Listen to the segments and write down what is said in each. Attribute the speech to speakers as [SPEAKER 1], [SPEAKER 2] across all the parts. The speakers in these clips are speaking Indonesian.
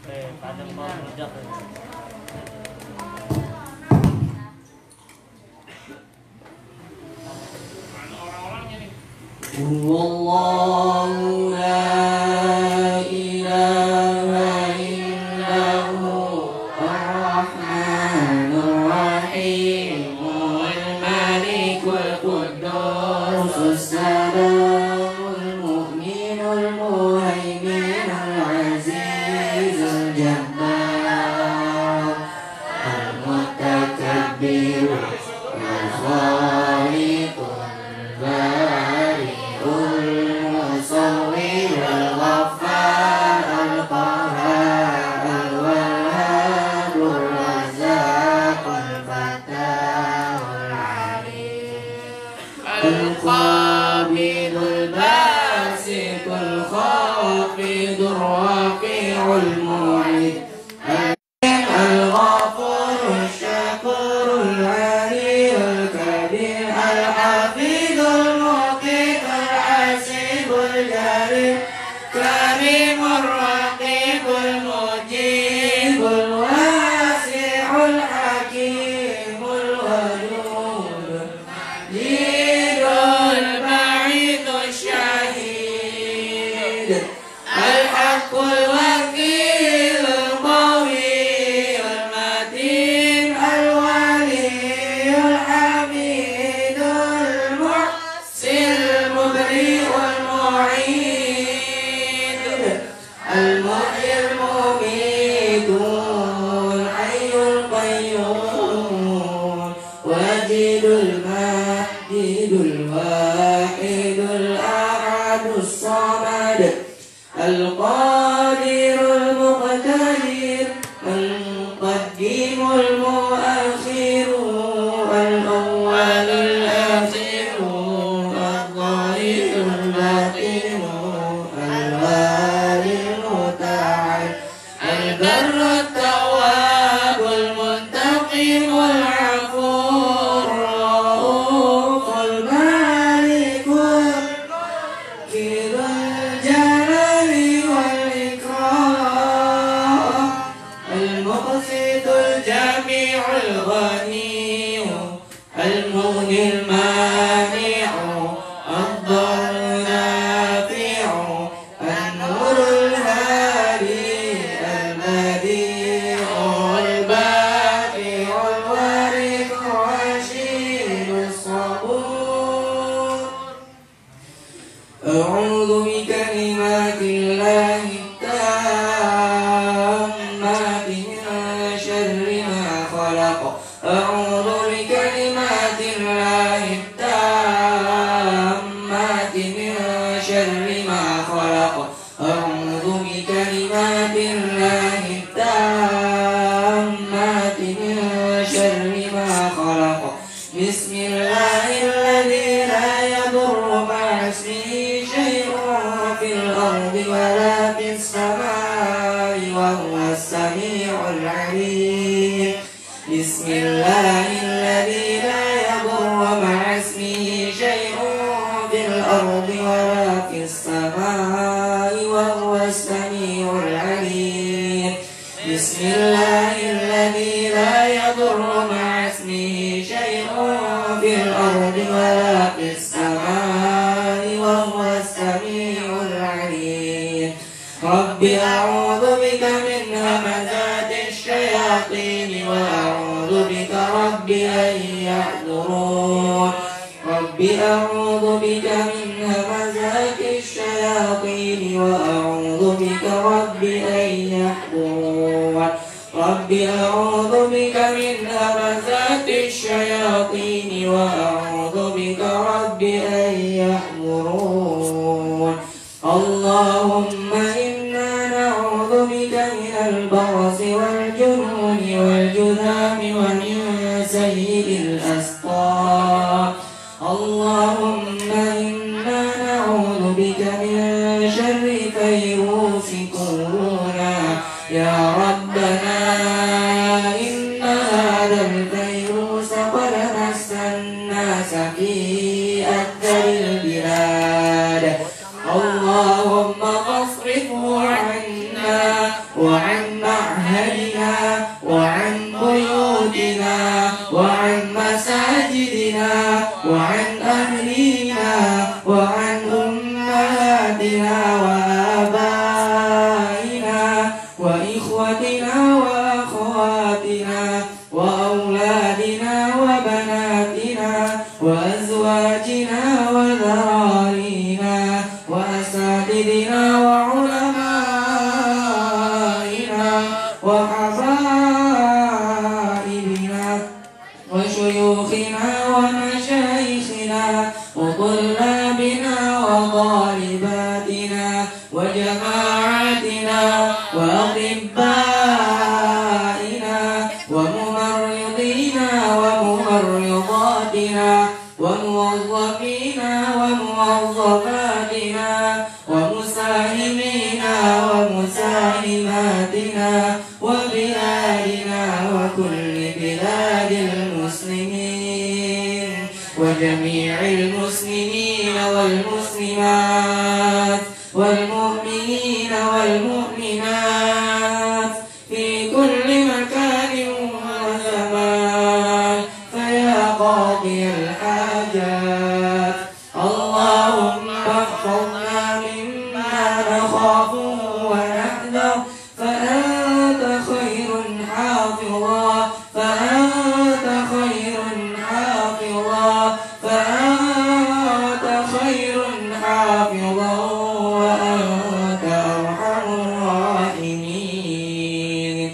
[SPEAKER 1] kadang mau rujak.
[SPEAKER 2] Wallahu la ilaha illahu ar-rahmanur rahim al-malikul quddus as-salamul mu'minul muhaiminul azizul jabbar al-mutakabbir al-khaliqul القابض الباسط الخافض الرافع المعيد الغفور الشكور العلي الكبير الحفيظ المقيت الحسيب الجليل كريم الرقيب المجيب الواسع الحكيم الودود البعيد الشهيد الحق الوكيل القوي المتين الولي الحميد المحسن المبرئ المعيد المحيي المميت الحي القيوم واجد الماجد الواحد الأحد الصمد القادر المقتدر المقدم المؤخر الأول الآخر الظاهر الباطن الوالي المتعال البر التواب المنتقم العفو الرؤوف المالك ذو الجلال والإكرام المقسط الجميع الغني المغني المانع الضر النافع النور الهادي البديع الباقي الوارث الرشيد الصبور أعوذ بكلمات الله التامات من شر ما خلق أعوذ بكلمات الله التامات من شر ما خلق أعوذ بكلمات الله التامات من شر ما خلق بسم الله الذي لا يضر مع اسمه شيء في الأرض ولا في السماء وهو السميع العليم بسم الله الذي لا يضر مع اسمه شيء في الأرض ولا في السماء وهو السميع العليم بسم الله الذي لا يضر مع اسمه شيء في الأرض ولا في السماء وهو السميع العليم رب أعوذ بك من همزات الشياطين وأعوذ بك رب أن يحضرون رب أعوذ بك من همزات الشياطين وأعوذ بك رب أن يحضرون رب أعوذ بك من همزات الشياطين وأعوذ بك رب أن يحضرون اللهم إنا نعوذ بك من البرص والجنون والجذام ومن سيء الأسقام اللهم إنا نعوذ بك من شر فيروس كورونا يا ربنا إن هذا الفيروس قد مس الناس في أكثر البلاد اللهم فاصرفه عنا وعن وحبائبنا وشيوخنا ومشايخنا وطلابنا وطالباتنا وجماعتنا وأطبائنا وممرضينا وممرضاتنا وموظفينا وموظفاتنا ومساهمينا ومساهماتنا وبلادنا وكل بلاد المسلمين وجميع المسلمين والمسلمات والمؤمنين والمؤمنات في كل مكان وزمان فيا قاضي الحاجات اللهم احفظنا مما نخاف ونحذر فأنت خير حافظا فأنت خير حافظا فأنت خير حافظا وأنت أرحم الراحمين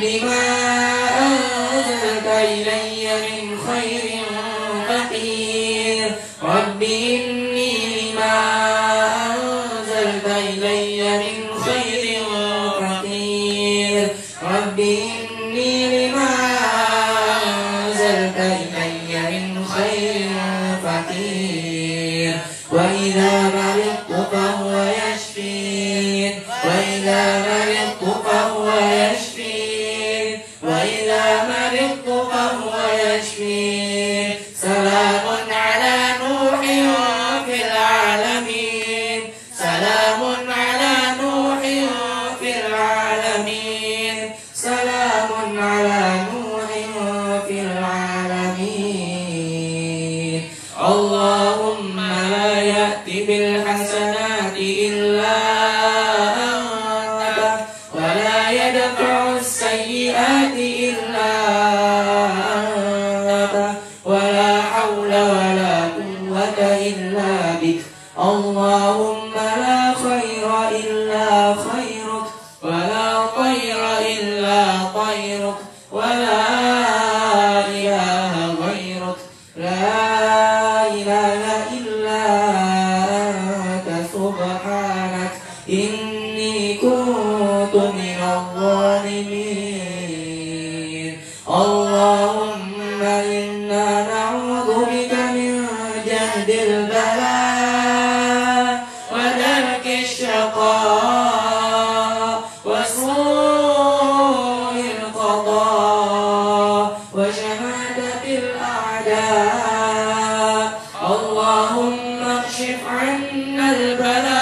[SPEAKER 2] لما أنزلت إلي من خير فقير رب إني لما أنزلت إلي من خير فقير رب إني لما أنزلت إلي من خير فقير وإذا مرضت فهو يشفين وإذا مرضت فهو يشفين وإذا مرضت فهو يشفين سلام على نوح في العالمين سلام على نوح في العالمين سلام على نوح في العالمين اللهم لا يأتي بالحسنات إلا أنت ولا يدفع السيئات إلا أنت ولا حول ولا قوة إلا بك اللهم لا خير إلا خيرك ولا طير إلا طيرك ولا إله غيرك لا إله إلا أنت سبحانك إني كنت من الظالمين اللهم إنا نعوذ بك من جهد البلاء ودرك الشقاء وسوء القضاء وشماتة الأعداء اللهم اكشف عنا البلاء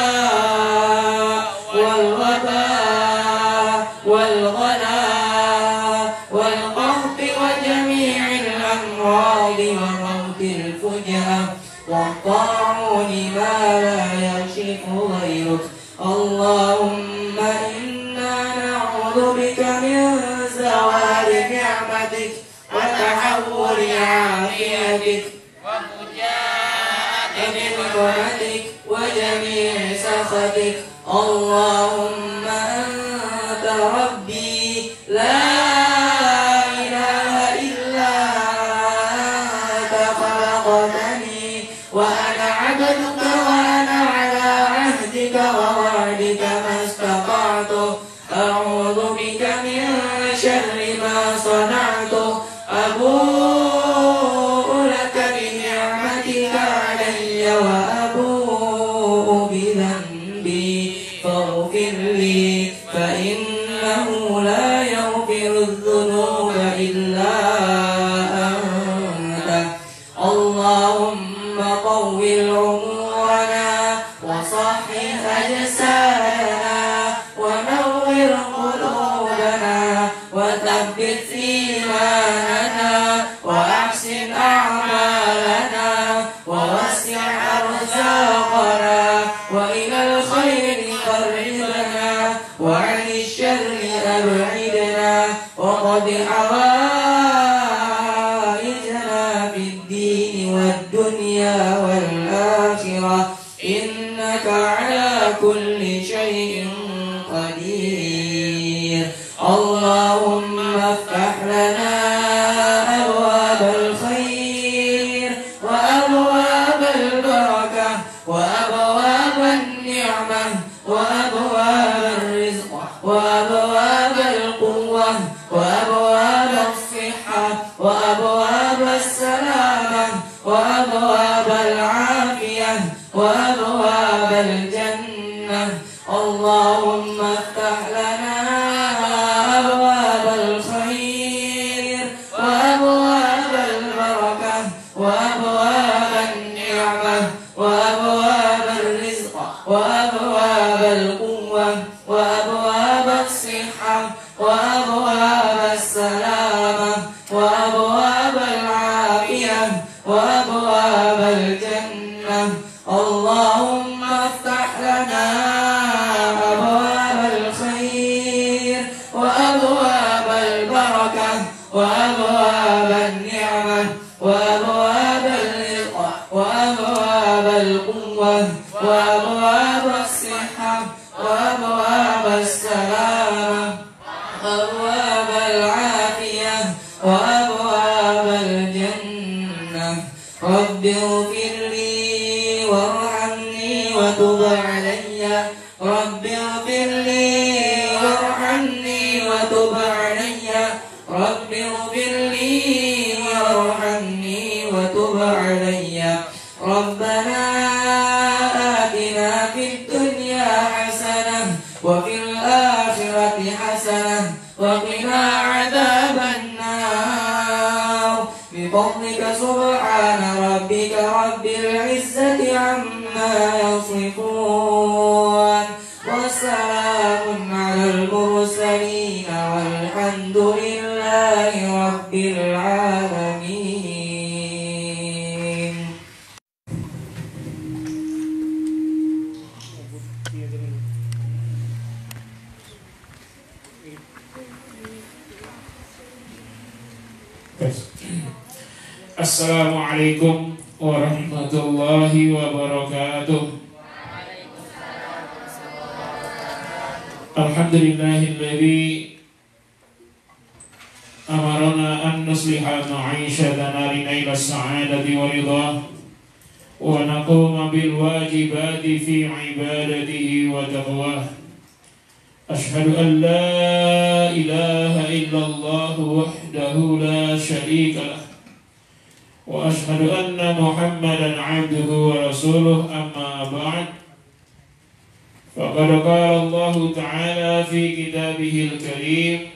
[SPEAKER 2] والوباء والغلاء والقهط وجميع الأمراض وموت الفجأة والطاعون ما لا يكشف غيرك اللهم إنا نعوذ بك من زوال نعمتك وتحول عافيتك وفجاءة نقمتك وجميع سخطك اللهم أنت ربي لا إله إلا أنت خلقتني وأنا عبدك وأنا على عهدك ووعدك ما استطعت أعوذ بك من شر ما صنعت أبوء لك بنعمتك علي وأبوء بذنبي فاغفر لي فإنه لا يغفر الذنوب إلا أنت اللهم طول عمرنا وصحح أجسادنا ونور قلوبنا وثبت إيماننا وأحسن أعمالنا ووسع أرزاقنا وإلى الخير قربنا وعن الشر أبعدنا وقد حوائجنا في الدين والدنيا والآخرة إنك على كل شيء قدير وأبواب القوة وأبواب الصحة وأبواب السلامة وأبواب العافية وأبواب الجنة. اللهم افتح لنا أبواب الخير وأبواب البركة وأبواب النعمة وأبواب الرزق وأبواب القوة وأبواب الصحة وأبواب السلامة وأبواب العافية وأبواب الجنة. اللهم افتح لنا أبواب الخير وأبواب البركة وأبواب النعمة وأبواب الرزق وأبواب القوة وأبواب الصحة وأبواب السلامة وأبواب العافية وأبواب الجنة. رب اغفر لي وارحمني وتب علي. رب اغفر لي وارحمني وتب علي. رب اغفر لي وارحمني وتب علي. ربنا آتنا في الدنيا حسنة وفي الآخرة حسنة وقنا عذاب النار بفضلك سبحان ربك رب العزة عما يصفون وسلام على المرسلين والحمد لله رب العالمين.
[SPEAKER 1] Assalamualaikum warahmatullahi wabarakatuh. Alhamdulillahilladzi amarana an nusliha ma'ishatana linaila as-sa'adati wa ridhah wa naquma bil wajibati fi ibadatihi wa taqwah. Ashhadu an la ilaha illallah wahdahu la syarika lah wa ashhadu anna Muhammadan abduhu wa rasuluh. Amma ba'd. Faqad qala Allah ta'ala fi kitabihil karim.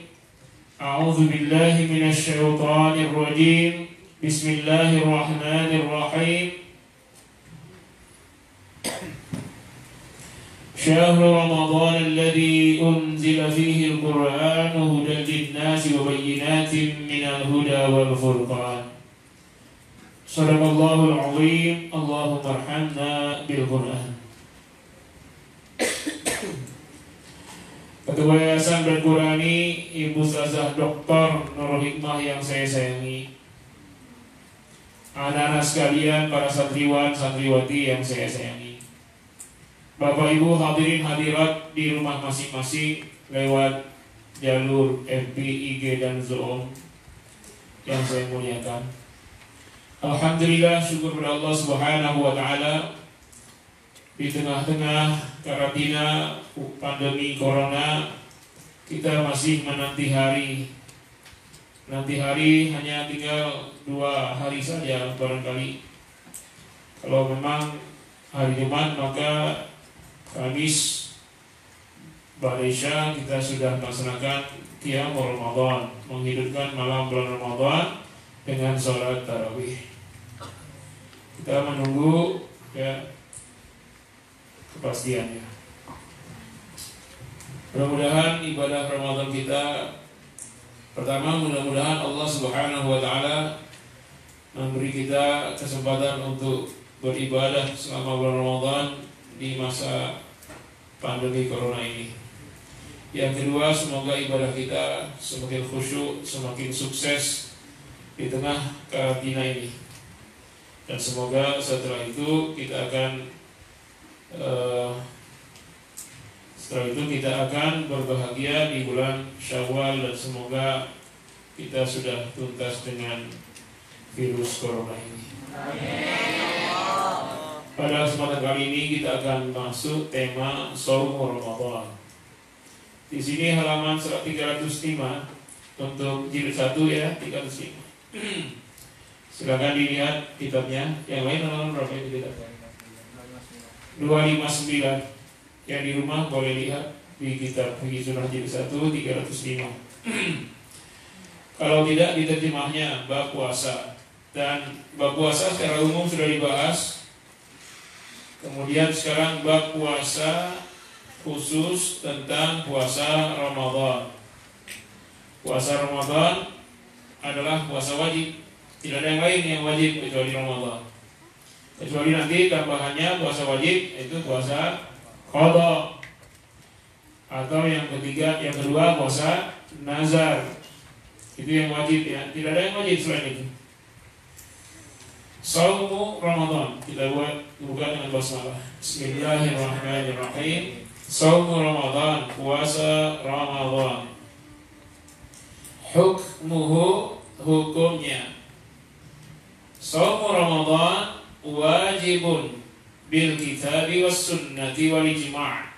[SPEAKER 1] A'udzu billahi minasy syaithanir rajim. Bismillahirrahmanirrahim. Syahr Ramadan alladzi unzila fihi al-Qur'an hudan lin-nasi wa bayyinatin minal huda wal furqan. Sadaqallahul azim. Allahumma arhamna bil Qur'an. Ketua Yayasan dan Qurani Ibu Ustazah Dr. Nurul Hikmah yang saya sayangi, anak-anak sekalian, para santriwan santriwati yang saya sayangi, Bapak Ibu hadirin hadirat di rumah masing-masing lewat jalur FB, IG dan Zoom yang saya muliakan. Alhamdulillah, syukur kepada Allah Subhanahu wa taala, di tengah-tengah karantina pandemi corona kita masih menanti hari. Nanti hari hanya tinggal 2 hari saja barangkali. Kalau memang hari Jumat, maka Kamis ba'da Isya kita sudah melaksanakan qiyam Ramadan, menghidupkan malam bulan Ramadan dengan sholat tarawih. Kita menunggu kepastiannya. Mudah-mudahan ibadah Ramadan kita, pertama mudah-mudahan Allah Subhanahu wa taala memberi kita kesempatan untuk beribadah selama bulan Ramadan di masa pandemi corona ini. Yang kedua, semoga ibadah kita semakin khusyuk, semakin sukses di tengah karantina ini. Dan semoga setelah itu kita akan berbahagia di bulan Syawal, dan semoga kita sudah tuntas dengan virus corona ini. Pada kesempatan kali ini kita akan masuk tema Shaum Ramadan. Di sini halaman 305 untuk jilid 1 ya, 305. Silakan dilihat kitabnya. Yang lain halaman berapa itu kitab? 259. Yang di rumah boleh lihat di kitab Fikih Sunnah jilid 1 305. Kalau tidak, diterjemahnya bab puasa. Dan bab puasa secara umum sudah dibahas. Kemudian sekarang bab puasa khusus tentang puasa Ramadan. Puasa Ramadan adalah puasa wajib. Tidak ada yang lain yang wajib kecuali Ramadan. Kecuali nanti tambahannya puasa wajib itu puasa qada. Atau yang kedua puasa nazar. Itu yang wajib ya. Tidak ada yang wajib selain itu. Saumu Ramadan. Kita buka dengan basmalah. Bismillahirrahmanirrahim. Saumu Ramadan, puasa Ramadan. Hukmuhu, hukumnya. Saumu Ramadan wajibun bil kitabi was sunnati wal ijma'.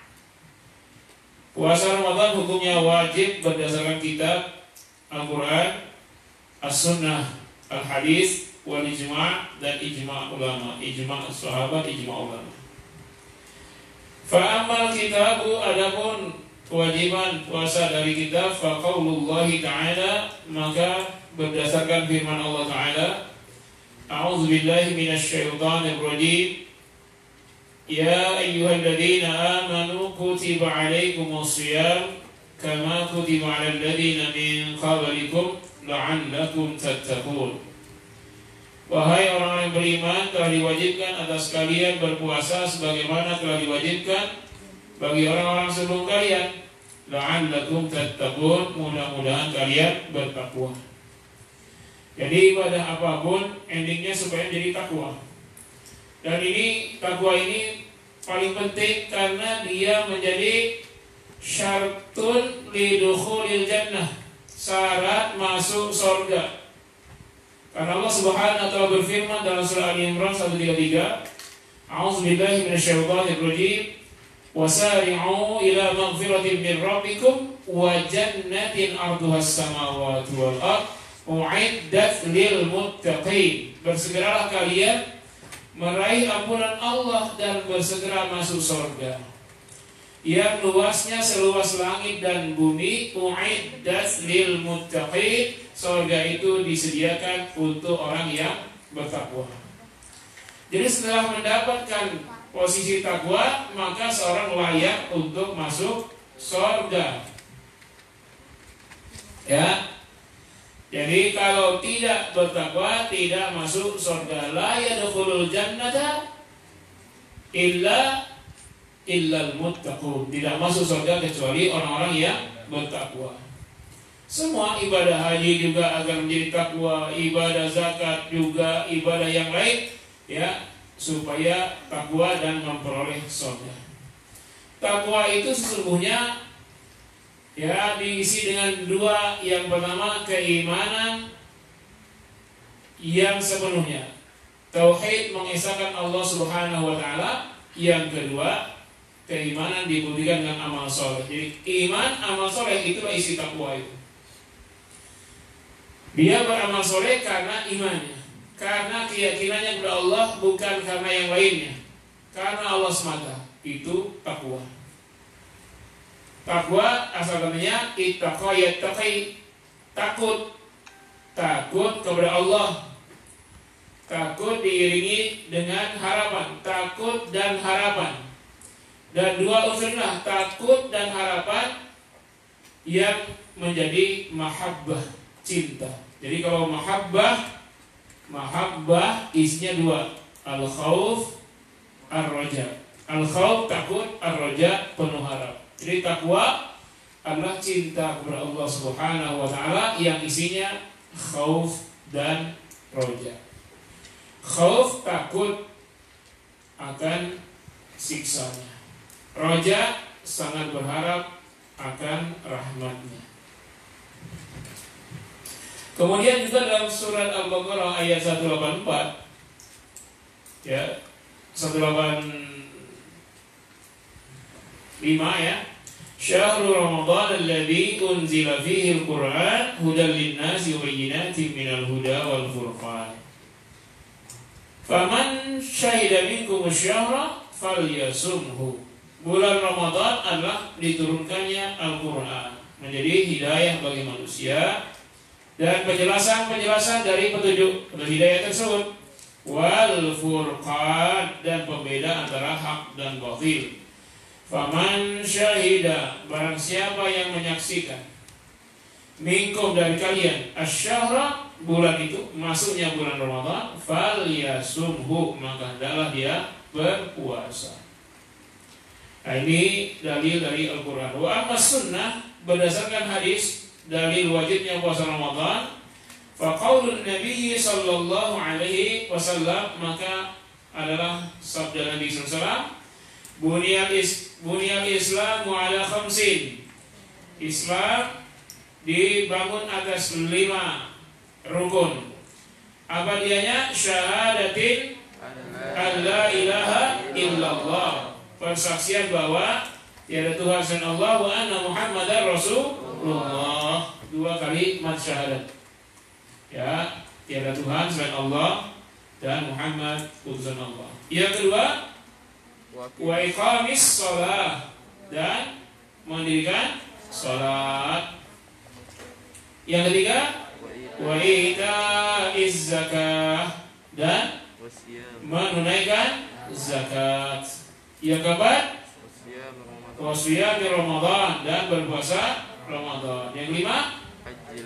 [SPEAKER 1] Puasa Ramadan hukumnya wajib berdasarkan kitab Al-Quran, As-Sunnah, Al-Hadis, wal ijma' dan ijma' ulama, ijma' sahabat, ijma' ulama. Fa'amal kitabu, adapun kewajiban puasa dari kitab, faqaulullahi ta'ala, maka berdasarkan firman Allah ta'ala, a'udzubillahi minasyaitonir rajim, ya ayyuhalladzina amanu kutiba alaikumus shiyam kama kutiba alal ladzina min qablikum la'allakum tattaqun. Wahai orang-orang yang beriman, telah diwajibkan atas kalian berpuasa sebagaimana telah diwajibkan bagi orang-orang sebelum kalian. La'allakum tattaqun, mudah-mudahan kalian bertakwa. Jadi ibadah apapun endingnya supaya jadi takwa. Dan ini takwa ini paling penting karena dia menjadi syartun lidukhulil jannah, syarat masuk surga. Karena Allah Subhanahu wa taala berfirman dalam surah Al-Imran 133, A'udzubillahi minasyaitonir rajim, wasari'u ila maghfiratin min rabbikum wa jannatin 'arduhas samawati wal ardh u'iddat lil muttaqin. Bersegeralah kalian meraih ampunan Allah dan bersegera masuk surga yang luasnya seluas langit dan bumi. U'iddat lil muttaqin, surga itu disediakan untuk orang yang bertakwa. Jadi setelah mendapatkan posisi takwa, maka seorang layak untuk masuk surga. Ya. Jadi kalau tidak bertakwa tidak masuk surga. La yadkhulul jannata illal muttaqun. Tidak masuk surga kecuali orang-orang yang bertakwa. Semua ibadah haji juga agar menjadi takwa, ibadah zakat juga, ibadah yang lain ya, supaya takwa dan memperoleh surga. Takwa itu sesungguhnya ya diisi dengan dua. Yang pertama keimanan yang sepenuhnya, tauhid mengesahkan Allah Subhanahu wa taala. Yang kedua keimanan dibuktikan dengan amal soleh. Jadi iman, amal soleh itulah isi takwa itu. Dia beramal soleh karena imannya, karena keyakinannya kepada Allah, bukan karena yang lainnya, karena Allah semata. Itu takwa. Takwa asal katanya ittaqa yattaqi, takut kepada Allah. Takut diiringi dengan harapan, takut dan harapan. Dan dua unsurlah takut dan harapan yang menjadi mahabbah, cinta. Jadi kalau mahabbah isinya dua, al-khauf, ar-raja. Al-khauf takut, ar-raja penuh harap. Jadi takwa adalah cinta kepada Allah Subhanahu wa taala yang isinya khauf dan raja. Khauf takut akan siksanya. Raja sangat berharap akan rahmatnya. Kemudian juga dalam surat Al-Baqarah ayat 184 ya, 185 ya. Syahrul Ramadan alladzi unzila fihi al-Qur'an hudan lin-nasi wa bayyinatin minal huda wal furqan. Faman syahida minkum asy-syahra falyasumhu. Bulan Ramadan adalah diturunkannya Al-Qur'an, menjadi hidayah bagi manusia dan penjelasan-penjelasan dari petunjuk hidayah tersebut, wal furqan, dan pembeda antara hak dan batil. Faman syahida, barang siapa yang menyaksikan, minkum dari kalian, asyahra, bulan itu, masuknya bulan Ramadan, falyasumhu, maka hendaklah dia berpuasa. Nah, ini dalil dari Al-Quran. Wa amma sunnah, berdasarkan hadis, dalil wajibnya puasa Ramadan, faqaulun Nabi sallallahu alaihi wasallam, maka adalah sabda Nabi sallallahu alaihi wasallam, Bunyal Islamu ala khamsin. Islam dibangun atas 5 rukun. Apa dianya? Syahadatin alla ilaha illallah, persaksian bahwa tiada Tuhan selain Allah, wa anna Muhammadar Rasulullah. 2 kalimat syahadat. Ya, tiada Tuhan selain Allah dan Muhammad utusan Allah. Yang kedua, wa iqamis shalah, dan mendirikan salat. Yang ketiga, wa itaiz zakah, dan menunaikan zakat. Yang keempat, wa shiyam Ramadan, dan berpuasa Ramadan. Yang kelima,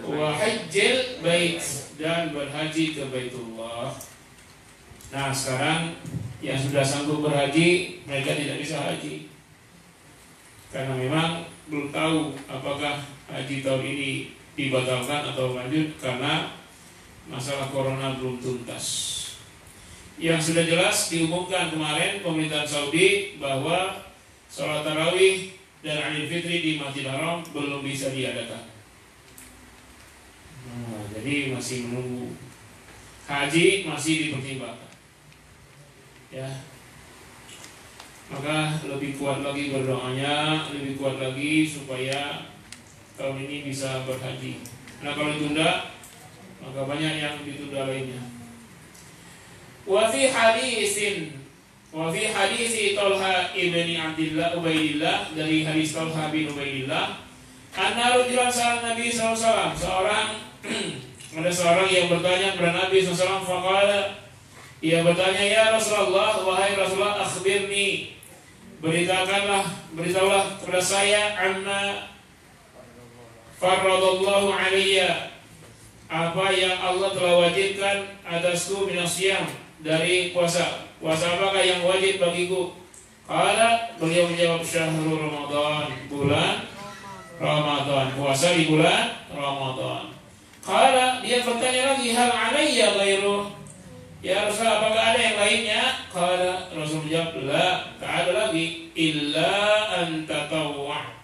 [SPEAKER 1] wa hajjil bait, dan berhaji ke Baitullah. Nah, sekarang yang sudah sanggup berhaji, mereka tidak bisa haji karena memang belum tahu apakah haji tahun ini dibatalkan atau lanjut karena masalah corona belum tuntas. Yang sudah jelas diumumkan kemarin pemerintahan Saudi bahwa sholat tarawih dan Idul Fitri di Masjidil Haram belum bisa diadakan. Nah, jadi masih menunggu. Haji masih dipertimbangkan. Ya, maka lebih kuat lagi berdoanya, lebih kuat lagi supaya tahun ini bisa berhaji. Nah, kalau ditunda, maka banyak yang ditunda lainnya. Wa fi hadisi Talha ibni Abdillah Ubaidillah, dari hadis Talha bin Ubaidillah, anna rajulan sa'al Nabi sallallahu alaihi wasallam, ada seorang yang bertanya kepada Nabi sallallahu alaihi wasallam, faqala, ia bertanya, ya Rasulullah, wahai Rasulullah, akhbirni, beritahulah kepada saya, amma faradallahu alayya, apa yang Allah telah wajibkan atasku minasyam, dari puasa. Puasa apakah yang wajib bagiku? Qala, beliau menjawab, syahrul Ramadan, bulan Ramadan, puasa di bulan Ramadan. Qala, dia bertanya lagi, hal alayya ghairuh, ya Rasulullah, apakah ada yang lainnya? Qala, Rasul menjawab, la, tak ada lagi, illa an tatawwa',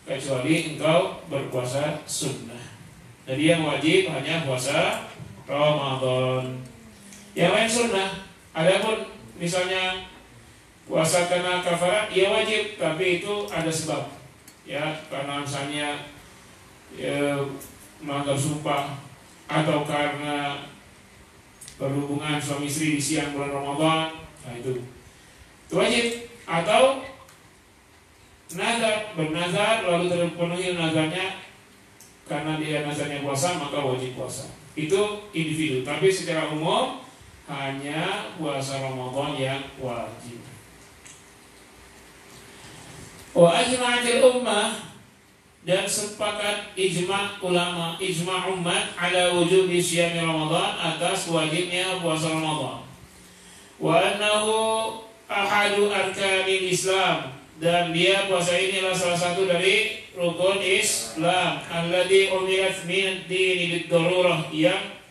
[SPEAKER 1] kecuali engkau berpuasa sunnah. Jadi yang wajib hanya puasa Ramadan. Yang lain sunnah. Adapun misalnya puasa karena kafarat, ya wajib, tapi itu ada sebab. Ya, karena misalnya melanggar sumpah, atau karena berhubungan suami istri di siang bulan Ramadan, nah itu wajib. Atau nazar, bernazar lalu terpenuhi nazarnya, karena dia nazarnya puasa maka wajib puasa. Itu individu, tapi secara umum hanya puasa Ramadan yang wajib. Wa ajma'atil ummah, dan sepakat ijma' ulama, ijma' umat, ala wujubi syiyam Ramadan, atas wajibnya puasa Ramadan. Wa annahu ahadu arkanil Islam, dan dia puasa ini adalah salah satu dari rukun Islam, alladzi umirat min ad-din bid-darurah, yang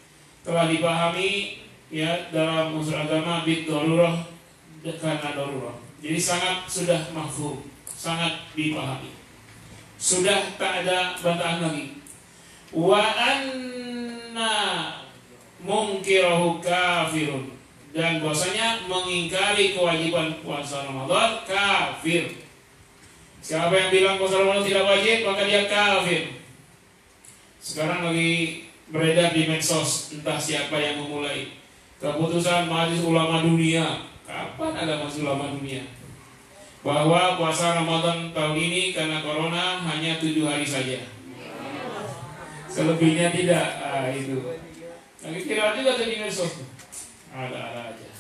[SPEAKER 1] telah dipahami ya dalam unsur agama bid-darurah, karena darurah. Jadi sangat sudah mafhum, sangat dipahami, sudah tak ada bantahan lagi. Wa anna munkirahu kafirun, dan bahwasanya mengingkari kewajiban puasa Ramadan kafir. Siapa yang bilang puasa Ramadan tidak wajib, maka dia kafir. Sekarang lagi beredar di medsos, entah siapa yang memulai keputusan Majelis Ulama Dunia. Kapan ada Majelis Ulama Dunia? Bahwa puasa Ramadan tahun ini karena corona hanya 7 hari saja. Selebihnya tidak. Itu. Lagi kira juga di medsos. Ada aja.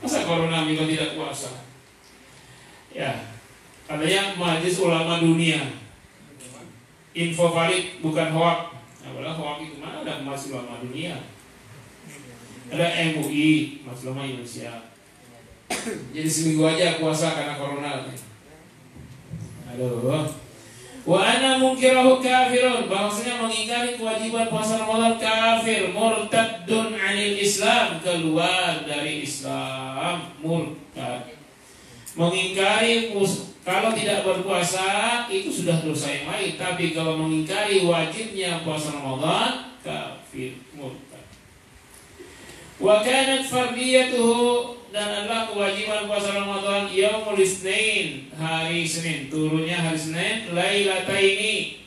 [SPEAKER 1] Masa corona juga tidak puasa? Ya. Adanya Majelis Ulama Dunia. Info valid bukan hoak. Nah, padahal hoak itu mana ada Majelis Ulama Dunia? Ada MUI, Majelis Ulama Indonesia. Jadi seminggu aja puasa karena corona. Aduh. Wa ana munkirahu kafirun, bahwasanya mengingkari kewajiban puasa Ramadan kafir, murtaddun 'anil Islam, keluar dari Islam, murtad. Mengingkari kalau tidak berpuasa itu sudah dosa yang lain, tapi kalau mengingkari wajibnya puasa Ramadan kafir, murtad. Wa kanat fardiyatuhu, dan adalah kewajiban puasa Ramadan yaumul Isnin, hari Senin, turunnya hari Senin, lailataini,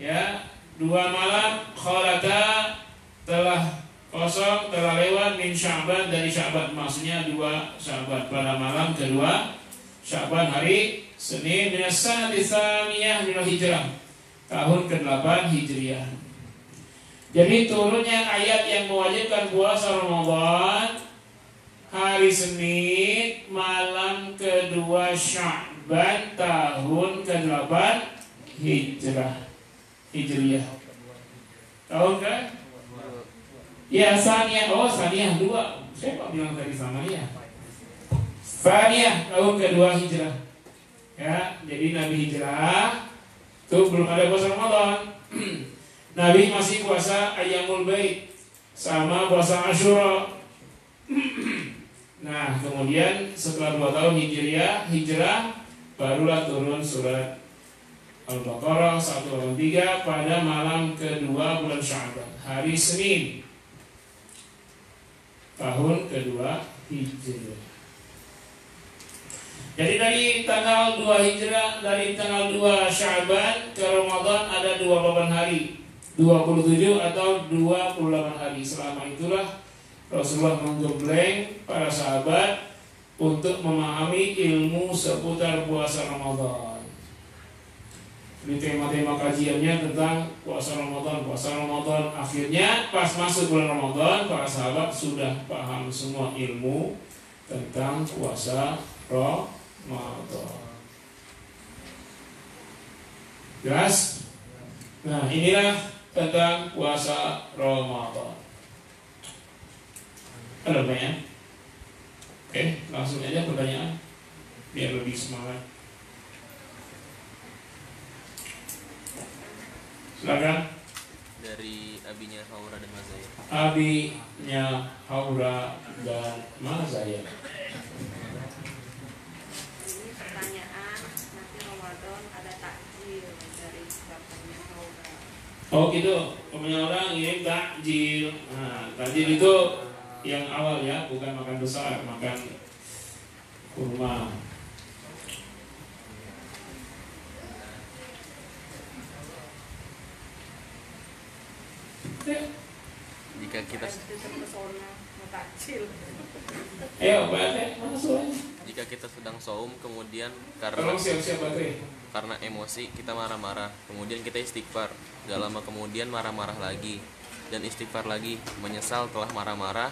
[SPEAKER 1] ya, 2 malam, khalata, telah kosong, telah lewat, min Sya'ban, dari Sya'ban, maksudnya 2 Sya'ban, pada malam kedua Sya'ban hari Senin, minas sanati tsaniyah minal hijrah, tahun ke-8 Hijriah. Jadi turunnya ayat yang mewajibkan puasa Ramadan hari Senin, malam kedua Sya'ban, tahun ke-8 Hijriah. Tahun ke? Ya, Saniyah. Oh, Saniyah 2. Siapa bilang tadi Saniyah? Saniyah, tahun kedua Hijrah. Ya, jadi Nabi hijrah itu belum ada puasa Ramadan. Nabi masih puasa Ayyamul Bait sama puasa Asyura. Nah, kemudian setelah 2 tahun hijrah, barulah turun surat Al-Baqarah 183 pada malam kedua bulan Sya'ban, hari Senin, tahun kedua Hijrah. Jadi dari tanggal 2 Hijrah, dari tanggal 2 Sya'ban ke Ramadan ada 28 hari, 27 atau 28 hari. Selama itulah Rasulullah menggembleng para sahabat untuk memahami ilmu seputar puasa Ramadan. Di tema-tema kajiannya tentang puasa Ramadan. Akhirnya pas masuk bulan Ramadan, para sahabat sudah paham semua ilmu tentang puasa Ramadan. Jelas? Nah, inilah tentang puasa Ramadan. Ada pertanyaan? Oke, langsung aja pertanyaan biar lebih semangat. Silakan.
[SPEAKER 3] Dari abinya Haura dan Mazaya.
[SPEAKER 1] Abinya Haura dan Mazaya.
[SPEAKER 4] Ini pertanyaan, nanti Ramadan ada takjil dari bapaknya Haura.
[SPEAKER 1] Oh gitu, punya orang ini takjil. Nah, takjil itu yang awal ya, bukan makan besar, makan kurma.
[SPEAKER 3] Jika kita
[SPEAKER 4] terpesona mau takjil.
[SPEAKER 1] Ayo, Pak, masuk aja.
[SPEAKER 3] jika kita sedang saum kemudian
[SPEAKER 1] Tolong siap-siap baterai.
[SPEAKER 3] karena emosi kita marah-marah, kemudian kita istighfar, gak lama kemudian marah-marah lagi dan istighfar lagi, menyesal telah marah-marah,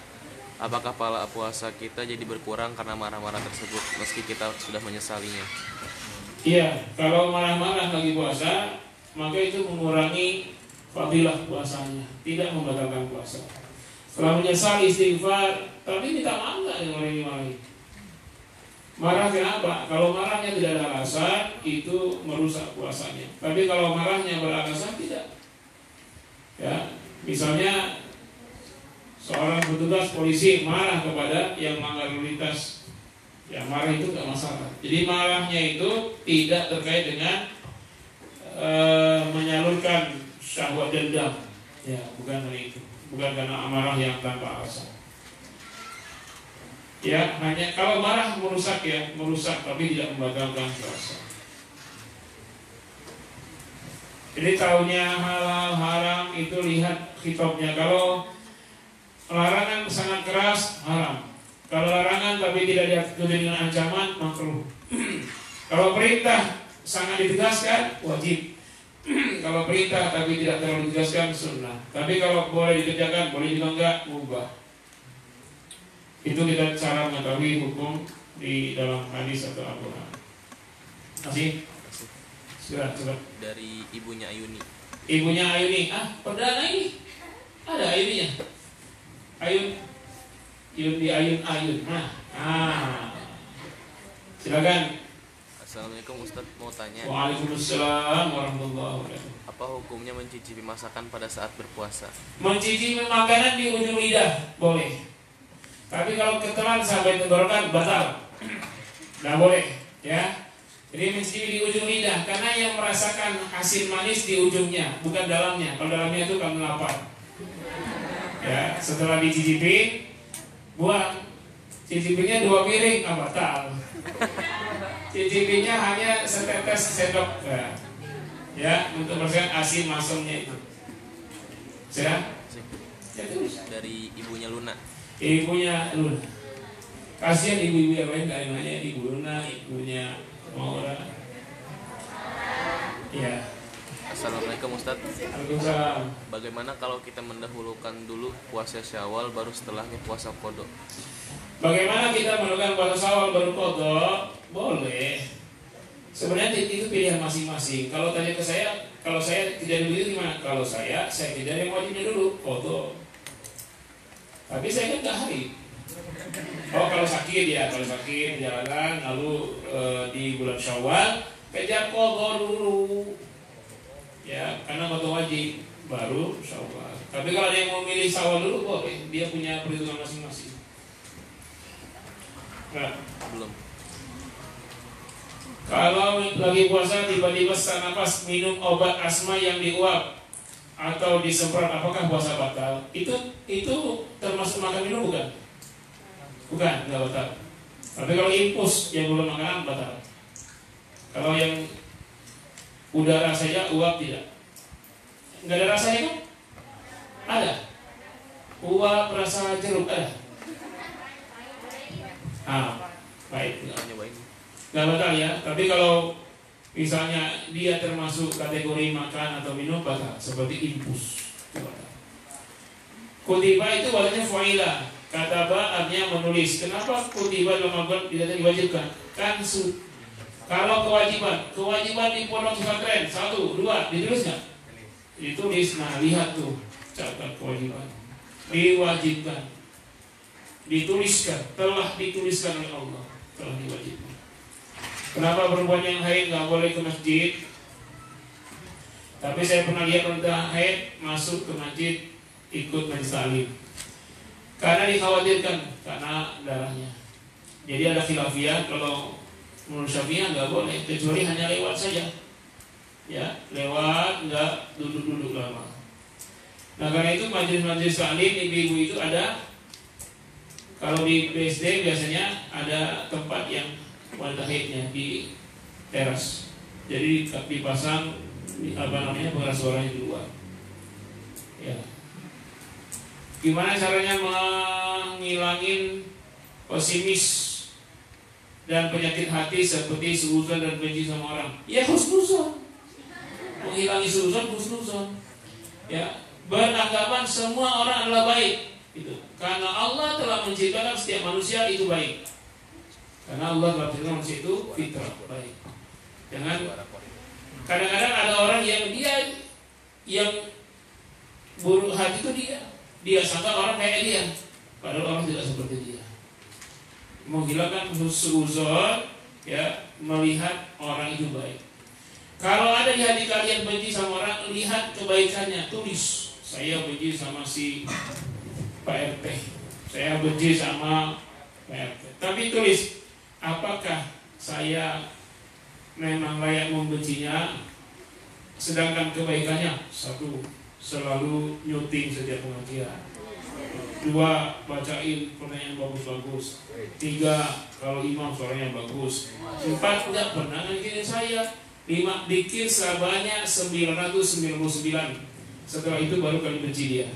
[SPEAKER 3] apakah pahala puasa kita jadi berkurang karena marah-marah tersebut meski kita sudah menyesalinya?
[SPEAKER 1] Iya, kalau marah-marah lagi puasa, maka itu mengurangi fadilah puasanya, tidak membatalkan puasa. Setelah menyesal istighfar, tapi kita enggak dengan ini. Marah kenapa? Kalau marahnya tidak ada alasan, itu merusak puasanya. Tapi kalau marahnya beralasan, tidak. Ya, misalnya seorang petugas polisi marah kepada yang melanggar lalu lintas, ya marah itu tidak masalah. Jadi marahnya itu tidak terkait dengan menyalurkan syahwat dendam, ya bukan dari itu, bukan karena amarah yang tanpa alasan. Ya hanya kalau marah merusak, ya merusak, tapi tidak membatalkan puasa. Jadi tahunya halal haram itu lihat khitabnya. Kalau larangan sangat keras, haram. Kalau larangan tapi tidak diikuti dengan ancaman, makruh. Kalau perintah sangat ditegaskan, wajib. Kalau perintah tapi tidak terlalu ditegaskan, sunnah. Tapi kalau boleh dikerjakan, boleh juga enggak, mubah. Itu kita cara mengetahui hukum di dalam hadis atau Al-Quran. Masih? Sudah.
[SPEAKER 3] Dari ibunya Ayuni.
[SPEAKER 1] Ibunya Ayuni, perdana ini ada Ayuninya. Ayun. Silakan.
[SPEAKER 3] Assalamualaikum Ustadz, mau tanya.
[SPEAKER 1] Waalaikumsalam warahmatullahi wabarakatuh.
[SPEAKER 3] Apa hukumnya mencicipi masakan pada saat berpuasa?
[SPEAKER 1] Mencicipi makanan di ujung lidah boleh. Tapi kalau ketelan sampai tenggorokan batal. Nggak boleh, ya. Jadi mencicipi di ujung lidah karena yang merasakan asin manis di ujungnya, bukan dalamnya. Kalau dalamnya itu kamu lapar. Ya, setelah dicicipi, buang. Cicipinya 2 piring, batal. Cicipinya hanya setetes sendok, ya, untuk merasakan asin masuknya itu. Sudah? Ya, terus.
[SPEAKER 3] Dari ibunya Luna.
[SPEAKER 1] Ibunya Luna. Kasihan ibu-ibu yang lain gak nanya ibu Luna, ibunya Maura. Ya.
[SPEAKER 3] Assalamualaikum Ustadz.
[SPEAKER 1] Waalaikumsalam.
[SPEAKER 3] Bagaimana kalau kita mendahulukan dulu puasa Syawal baru setelahnya puasa Qadha?
[SPEAKER 1] Bagaimana kita melakukan puasa Syawal baru Qadha? Boleh. Sebenarnya itu pilihan masing-masing. Kalau tanya ke saya, kalau saya tidak dulu itu gimana? Kalau saya tidak yang wajibnya dulu Qadha. Tapi saya kan gak hari. Kalau sakit ya, jalanan lalu di bulan Syawal kejar Qadha dulu. Ya, karena Qadha wajib baru Syawal. Tapi kalau ada yang mau milih Syawal dulu boleh, dia punya perhitungan masing-masing. Nah,
[SPEAKER 3] Belum.
[SPEAKER 1] kalau lagi puasa tiba-tiba sesak nafas minum obat asma yang diuap atau disemprot, apakah puasa batal? Itu termasuk makan minum bukan? Bukan, nggak batal. Tapi kalau infus yang belum makanan batal. Kalau yang udara saja uap tidak. Nggak ada rasanya kan? Ada. Uap rasa jeruk ada. Baik.
[SPEAKER 3] Nyobain.
[SPEAKER 1] Nggak batal ya. Tapi kalau misalnya dia termasuk kategori makan atau minum batal, seperti infus. Kutiba itu bahasanya fa'ilah. Kataba artinya menulis. Kenapa kutiba dalam Al-Quran tidak diwajibkan? Kan kalau kewajiban di pondok pesantren 1, 2 ditulis nggak? Ditulis. Nah, lihat tuh catat kewajiban. Diwajibkan. Dituliskan, telah dituliskan oleh Allah, telah diwajibkan. Kenapa perempuan yang haid nggak boleh ke masjid? Tapi saya pernah lihat wanita haid masuk ke masjid ikut majelis taklim. Karena dikhawatirkan karena darahnya. Jadi ada khilafiyah, kalau menurut Syafi'iyah nggak boleh, kecuali hanya lewat saja. Ya, lewat, nggak duduk-duduk lama. Nah, karena itu majelis-majelis taklim ibu-ibu itu ada. Kalau di BSD biasanya ada tempat yang wanita haidnya di teras. Jadi dipasang pengeras suaranya di luar. Ya. Gimana caranya menghilangin pesimis dan penyakit hati seperti suudzon dan benci sama orang? Ya husnuzon. Menghilangi suudzon, husnuzon. Ya, beranggapan semua orang adalah baik. Itu. Karena Allah telah menciptakan setiap manusia itu baik. Karena Allah telah menciptakan manusia itu fitrah baik. Jangan. Kadang-kadang ada orang yang buruk hati itu dia sangka orang kayak dia, padahal orang tidak seperti dia. Menghilangkan husnuzon, ya, melihat orang itu baik. Kalau ada di hati kalian benci sama orang, lihat kebaikannya, tulis. Saya benci sama si Pak RT, saya benci sama Pak RT. Tapi tulis, apakah saya memang layak membencinya? Sedangkan kebaikannya, 1, selalu nyuting setiap pengajian. 2, bacain pertanyaan bagus-bagus. 3, kalau imam suaranya bagus. 4, tidak pernah ngikutin saya. Dikir sebanyak 999. Setelah itu baru kalian benci dia.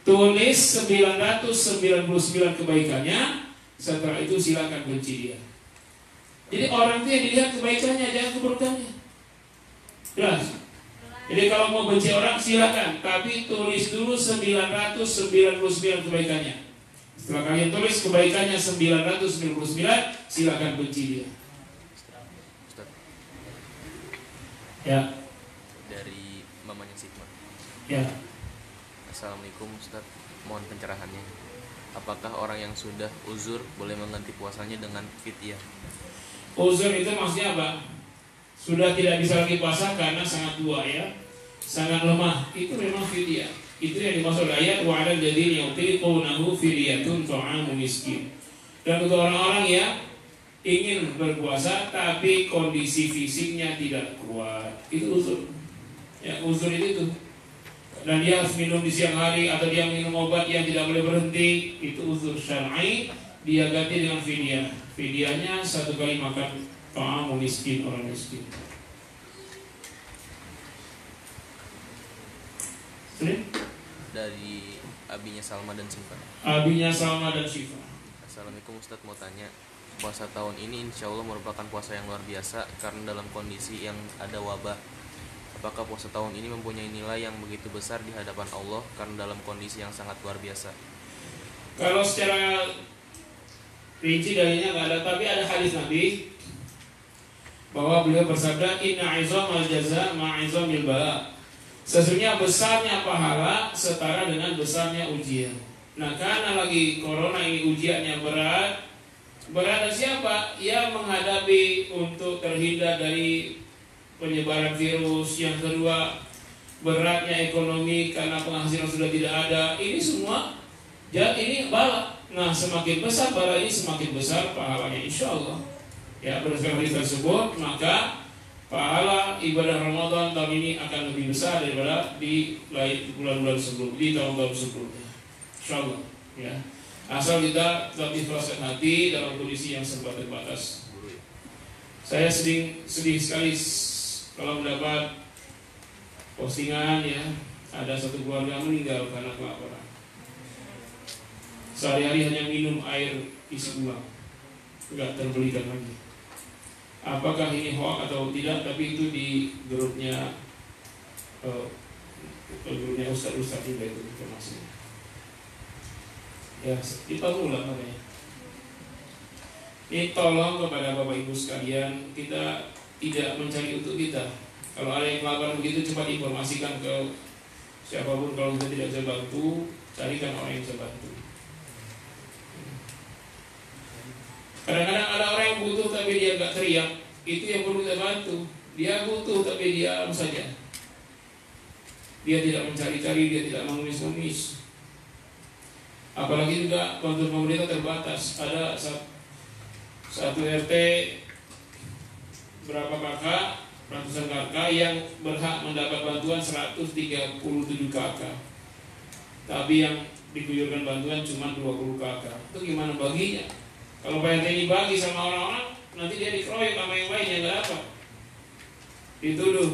[SPEAKER 1] Tulis 999 kebaikannya. Setelah itu silakan benci dia. Jadi orang itu yang dilihat kebaikannya, jangan keburukannya. Jelas. Jadi kalau mau benci orang silakan, tapi tulis dulu 999 kebaikannya. Setelah kalian tulis kebaikannya 999, silakan benci dia.
[SPEAKER 3] Ustaz,
[SPEAKER 1] Ya.
[SPEAKER 3] dari mamanya Sigma.
[SPEAKER 1] Ya.
[SPEAKER 3] Assalamualaikum Ustaz, mohon pencerahannya. Apakah orang yang sudah uzur boleh mengganti puasanya dengan fidyah?
[SPEAKER 1] Uzur itu maksudnya apa? Sudah tidak bisa lagi puasa karena sangat tua ya, sangat lemah. Itu memang fidyah. Itu yang dimaksud ayat wa 'alal ladzina yutiqunahu fidyatun ta'amu miskin. Dan untuk orang-orang yang ingin berpuasa tapi kondisi fisiknya tidak kuat, itu uzur. Ya, uzur itu tuh. Dan dia harus minum di siang hari atau dia minum obat yang tidak boleh berhenti, itu uzur syar'i. Dia ganti dengan fidyah. Fidyahnya 1 kali makan ta'amu miskin, orang miskin.
[SPEAKER 3] Dari abinya Salma dan Siva.
[SPEAKER 1] Abinya Salma dan Siva.
[SPEAKER 3] Assalamualaikum Ustaz, mau tanya, puasa tahun ini insya Allah merupakan puasa yang luar biasa karena dalam kondisi yang ada wabah. Apakah puasa tahun ini mempunyai nilai yang begitu besar di hadapan Allah karena dalam kondisi yang sangat luar biasa?
[SPEAKER 1] Kalau secara rinci dalilnya nggak ada, tapi ada hadis Nabi bahwa beliau bersabda, Inna izamal jaza ma'izamil bala. Sesungguhnya besarnya pahala setara dengan besarnya ujian. Nah, karena lagi corona ini ujiannya berat. Berat siapa? Yang menghadapi untuk terhindar dari penyebaran virus. Yang kedua, beratnya ekonomi karena penghasilan sudah tidak ada. Ini semua, ya ini bala. Nah, semakin besar bala ini, semakin besar pahalanya, insya Allah. Ya, berdasarkan hadis tersebut, maka pahala ibadah Ramadan tahun ini akan lebih besar daripada di bulan-bulan sebelum, di tahun-tahun sebelumnya, insya Allah. Ya, asal kita tetap ikhlas hati dalam kondisi yang serba terbatas. Saya sedih sekali kalau mendapat postingan ya, ada satu keluarga meninggal karena kelaparan. Sehari-hari hanya minum air isi ulang, nggak terbelikan lagi. Apakah ini hoax atau tidak? Tapi itu di grupnya Ustaz juga itu informasinya. Ya, kita ulang katanya. Ini tolong kepada Bapak Ibu sekalian, kita tidak mencari untuk kita. Kalau ada yang kelaparan begitu, cepat informasikan ke siapapun. Kalau kita tidak bisa bantu, carikan orang yang bisa bantu. Kadang-kadang ada orang yang butuh tapi dia nggak teriak, itu yang perlu kita bantu. Dia butuh tapi diam saja. Dia tidak mencari-cari, dia tidak mengemis-ngemis. Apalagi juga bantuan pemerintah terbatas. Ada satu RT berapa kakak, ratusan kakak yang berhak mendapat bantuan 137 kakak. Tapi yang diguyurkan bantuan cuma 20 kakak. Itu gimana baginya? Kalau PRT ini bagi sama orang-orang, nanti dia dikeroyok sama yang lainnya, nggak dapat. Dituduh.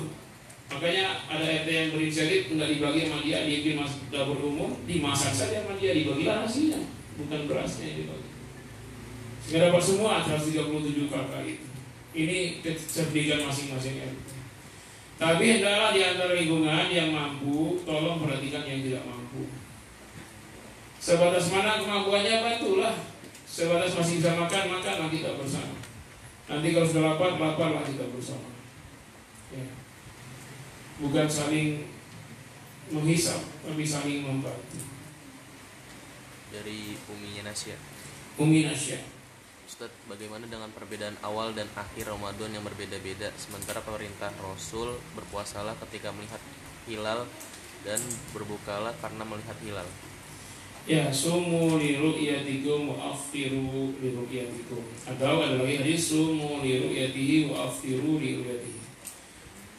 [SPEAKER 1] Makanya ada RT yang berinisiatif nggak dibagi sama dia, dia bikin dapur umum, dimasak saja sama dia, dibagilah nasinya, bukan berasnya yang dibagi. Sehingga dapat semua 137 kakak itu. Ini kecerdikan masing-masing RT. Tapi hendaklah di antara lingkungan yang mampu, tolong perhatikan yang tidak mampu. Sebatas mana kemampuannya, bantulah. Sebatas masih bisa makan, makanlah kita bersama. Nanti kalau sudah laparlah kita bersama. Ya. Bukan saling menghisap, tapi saling membantu.
[SPEAKER 3] Dari Uminya Nasya.
[SPEAKER 1] Umi Nasya.
[SPEAKER 3] Ustadz, bagaimana dengan perbedaan awal dan akhir Ramadan yang berbeda-beda? Sementara perintah Rasul berpuasalah ketika melihat hilal dan berbukalah karena melihat hilal.
[SPEAKER 1] Ya, sumu li ru'yatikum wa aftiru li ru'yatikum. Atau ada lagi hadis sumu li ru'yatihi wa aftiru li ru'yatihi.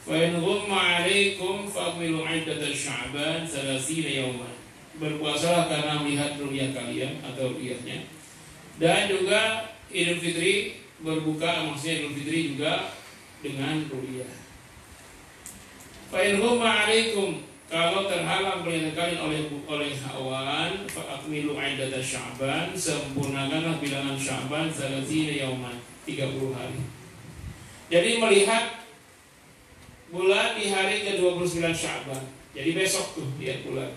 [SPEAKER 1] Fa in ghumma 'alaikum fa'milu 'iddata Sya'ban 30 yawman. Berpuasalah karena melihat ru'yah kalian atau ru'yahnya. Dan juga Idul Fitri berbuka, maksudnya Idul Fitri juga dengan ru'yah. Fa in ghumma 'alaikum, kalau terhalang melihat kalian oleh hawan, fa akmilu 'iddata Sya'ban, sempurnakanlah bilangan Sya'ban 30 yauman, 30 hari. Jadi melihat bulan di hari ke-29 Sya'ban. Jadi besok tuh lihat bulan.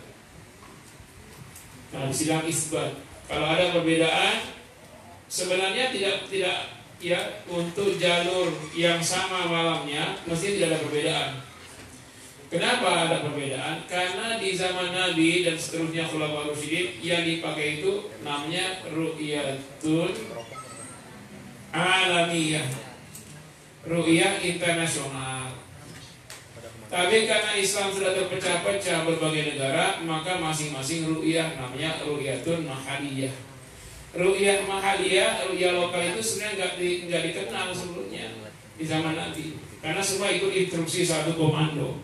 [SPEAKER 1] Nah, sidang isbat. Kalau ada perbedaan, sebenarnya tidak ya untuk jalur yang sama malamnya mesti tidak ada perbedaan. Kenapa ada perbedaan? Karena di zaman Nabi dan seterusnya Khulafaur Rasyidin yang dipakai itu namanya ru'yatun alamiyah, ru'yah internasional. Tapi karena Islam sudah terpecah-pecah berbagai negara, maka masing-masing ru'yah namanya ru'yatun mahaliyah. Ru'yah mahaliyah, ru'yah lokal itu sebenarnya nggak dikenal sebelumnya di zaman Nabi, karena semua ikut instruksi satu komando.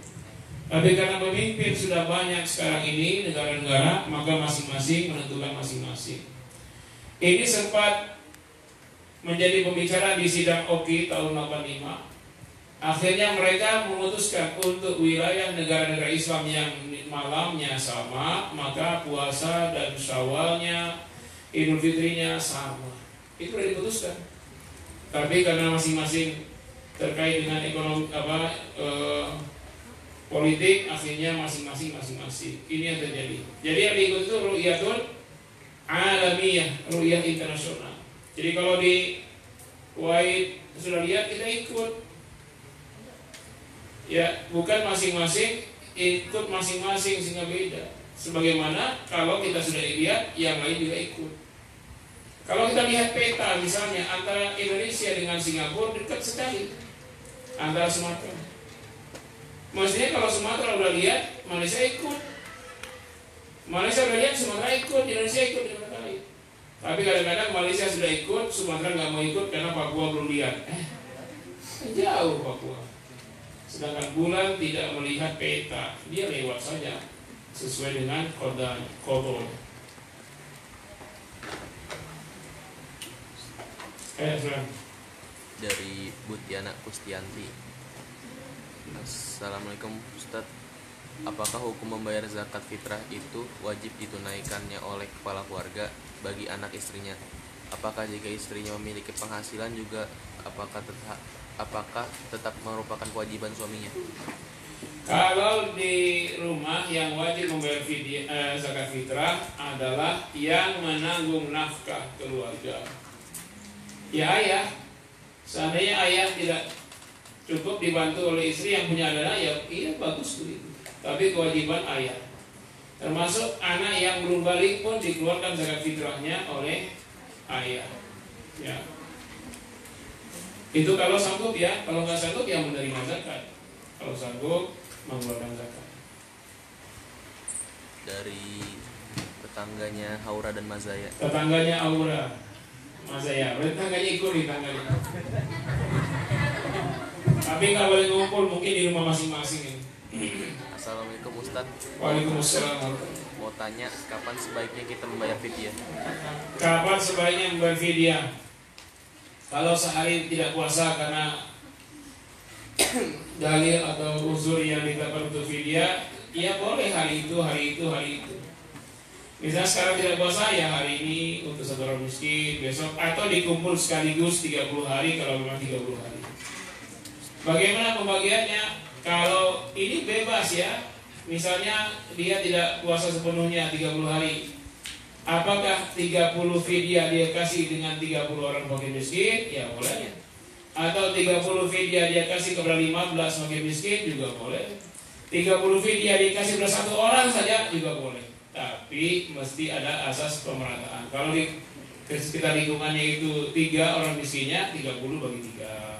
[SPEAKER 1] Tapi karena pemimpin sudah banyak sekarang ini negara-negara, maka masing-masing menentukan masing-masing. Ini sempat menjadi pembicaraan di sidang OKI tahun 85. Akhirnya mereka memutuskan untuk wilayah negara-negara Islam yang malamnya sama, maka puasa dan Syawalnya, Idul Fitrinya sama. Itu sudah diputuskan. Tapi karena masing-masing terkait dengan ekonomi politik, akhirnya masing-masing. Ini yang terjadi. Jadi yang diikut itu ru'yatun alamiyah, ru'yah internasional. Jadi kalau di Kuwait sudah lihat, kita ikut. Ya, bukan masing-masing ikut masing-masing sehingga beda. Sebagaimana kalau kita sudah lihat, yang lain juga ikut. Kalau kita lihat peta misalnya antara Indonesia dengan Singapura dekat sekali, antara Sumatera. Maksudnya kalau Sumatera udah lihat, Malaysia ikut. Malaysia udah lihat, Sumatera ikut, Indonesia ikut dengan kali. Tapi kadang-kadang Malaysia sudah ikut, Sumatera nggak mau ikut karena Papua belum lihat. Jauh Papua. Sedangkan bulan tidak melihat peta, dia lewat saja sesuai dengan kodol.
[SPEAKER 3] Dari Butiana Kustianti. Assalamualaikum Ustaz. Apakah hukum membayar zakat fitrah itu wajib ditunaikannya oleh kepala keluarga bagi anak istrinya? Apakah jika istrinya memiliki penghasilan juga apakah tetap merupakan kewajiban suaminya?
[SPEAKER 1] Kalau di rumah yang wajib membayar zakat fitrah adalah yang menanggung nafkah keluarga. Ya ayah, seandainya ayah tidak cukup dibantu oleh istri yang punya anak, ya iya bagus begitu. Tapi kewajiban ayah, termasuk anak yang belum balik pun dikeluarkan zakat fitrahnya oleh ayah. Ya. Itu kalau sanggup ya, kalau nggak sanggup ya menerima zakat. Kalau sanggup mengeluarkan zakat.
[SPEAKER 3] Dari tetangganya Haura dan Mazaya.
[SPEAKER 1] Tetangganya Aura, Mazaya, tetangganya ikut di tetangganya. Tapi nggak boleh ngumpul, mungkin di rumah masing-masing.
[SPEAKER 3] Assalamualaikum Ustaz.
[SPEAKER 1] Waalaikumsalam.
[SPEAKER 3] Mau tanya, kapan sebaiknya kita membayar fidyah?
[SPEAKER 1] Kapan sebaiknya membayar fidyah? Kalau sehari tidak puasa karena dalil atau uzur yang ditetapkan untuk fidyah, ya boleh hari itu. Misalnya sekarang tidak puasa, ya hari ini untuk satu orang miskin, besok atau dikumpul sekaligus 30 hari kalau memang 30 hari. Bagaimana pembagiannya? Kalau ini bebas ya, misalnya dia tidak puasa sepenuhnya 30 hari, apakah 30 fidyah dia kasih dengan 30 orang fakir miskin? Ya boleh. Atau 30 fidyah dia kasih kepada 15 fakir miskin juga boleh. 30 fidyah dikasih kepada satu orang saja juga boleh. Tapi mesti ada asas pemerataan. Kalau di sekitar lingkungannya itu 3 orang miskinnya, 30 bagi 3.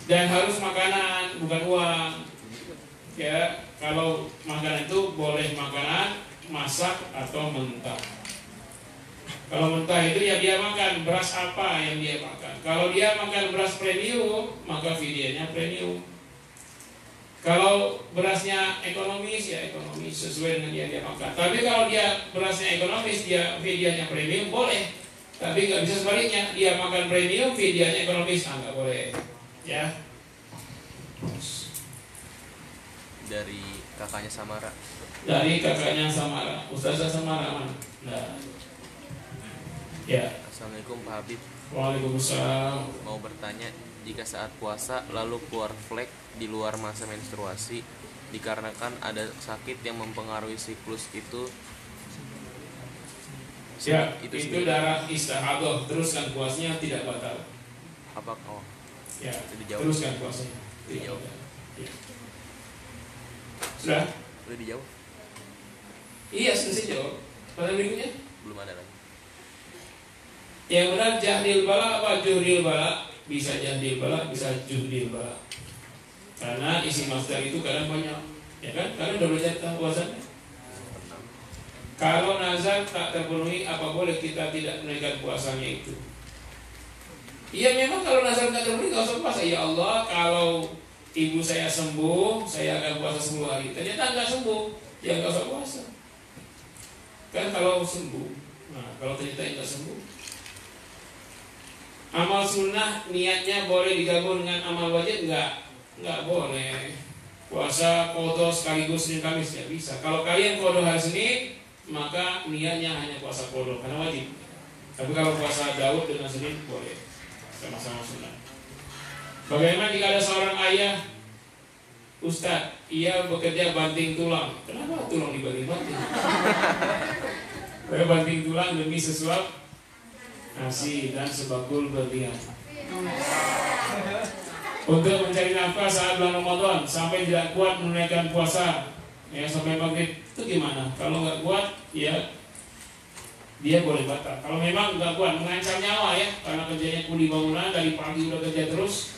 [SPEAKER 1] Dan harus makanan, bukan uang. Ya, kalau makanan itu boleh makanan masak atau mentah. Kalau mentah itu ya dia makan beras apa yang dia makan. Kalau dia makan beras premium, maka fidyahnya premium. Kalau berasnya ekonomis, ya ekonomis sesuai dengan yang dia makan. Tapi kalau dia berasnya ekonomis, dia fidyahnya premium, boleh. Tapi nggak bisa sebaliknya, dia makan premium, fidyahnya ekonomis, nggak boleh. Ya.
[SPEAKER 3] Dari kakaknya Samara.
[SPEAKER 1] Dari kakaknya Samara. Ustazah Samara mana? Nah. Ya.
[SPEAKER 3] Assalamualaikum Pak Habib.
[SPEAKER 1] Waalaikumsalam.
[SPEAKER 3] Mau bertanya, jika saat puasa lalu keluar flek di luar masa menstruasi dikarenakan ada sakit yang mempengaruhi siklus itu
[SPEAKER 1] Ya, itu
[SPEAKER 3] sendiri.
[SPEAKER 1] darah istihadah, teruskan puasanya tidak batal.
[SPEAKER 3] Apa? Oh,
[SPEAKER 1] Ya,
[SPEAKER 3] itu dijawab.
[SPEAKER 1] teruskan puasanya. Tidak
[SPEAKER 3] Dijawab.
[SPEAKER 1] batal. Ya. Sudah?
[SPEAKER 3] Udah dijawab?
[SPEAKER 1] Iya, selesai jawab. Pertanyaan berikutnya?
[SPEAKER 3] Belum ada lagi.
[SPEAKER 1] Yang benar jahdil bala apa juhdil bala? Bisa jahdil bala, bisa juhdil bala. Karena isi master itu kadang banyak, ya kan? Karena udah belajar puasanya. Kalau nazar tak terpenuhi, apa boleh kita tidak menaikkan puasanya itu? Iya, memang kalau nazar tak terpenuhi nggak usah puasa. Ya Allah, kalau ibu saya sembuh, saya akan puasa 10 hari. Ternyata nggak sembuh, ya nggak usah puasa. Kan kalau sembuh, nah kalau ternyata nggak sembuh, amal sunnah niatnya boleh digabung dengan amal wajib nggak boleh. Puasa qadha sekaligus Senin Kamis ya bisa. Kalau kalian qadha hari Senin, maka niatnya hanya puasa qadha karena wajib. Tapi kalau puasa Daud dengan Senin boleh, sama-sama sunnah. Bagaimana jika ada seorang ayah, Ustadz, ia bekerja banting tulang. Kenapa tulang dibanting-banting? Saya banting tulang demi sesuap nasi dan sebakul berlian. Untuk mencari nafkah saat bulan Ramadan sampai tidak kuat menunaikan puasa, ya sampai maghrib, itu gimana? Kalau nggak kuat, ya dia boleh batal. Kalau memang nggak kuat, mengancam nyawa ya, karena kerjanya kuli bangunan dari pagi udah kerja terus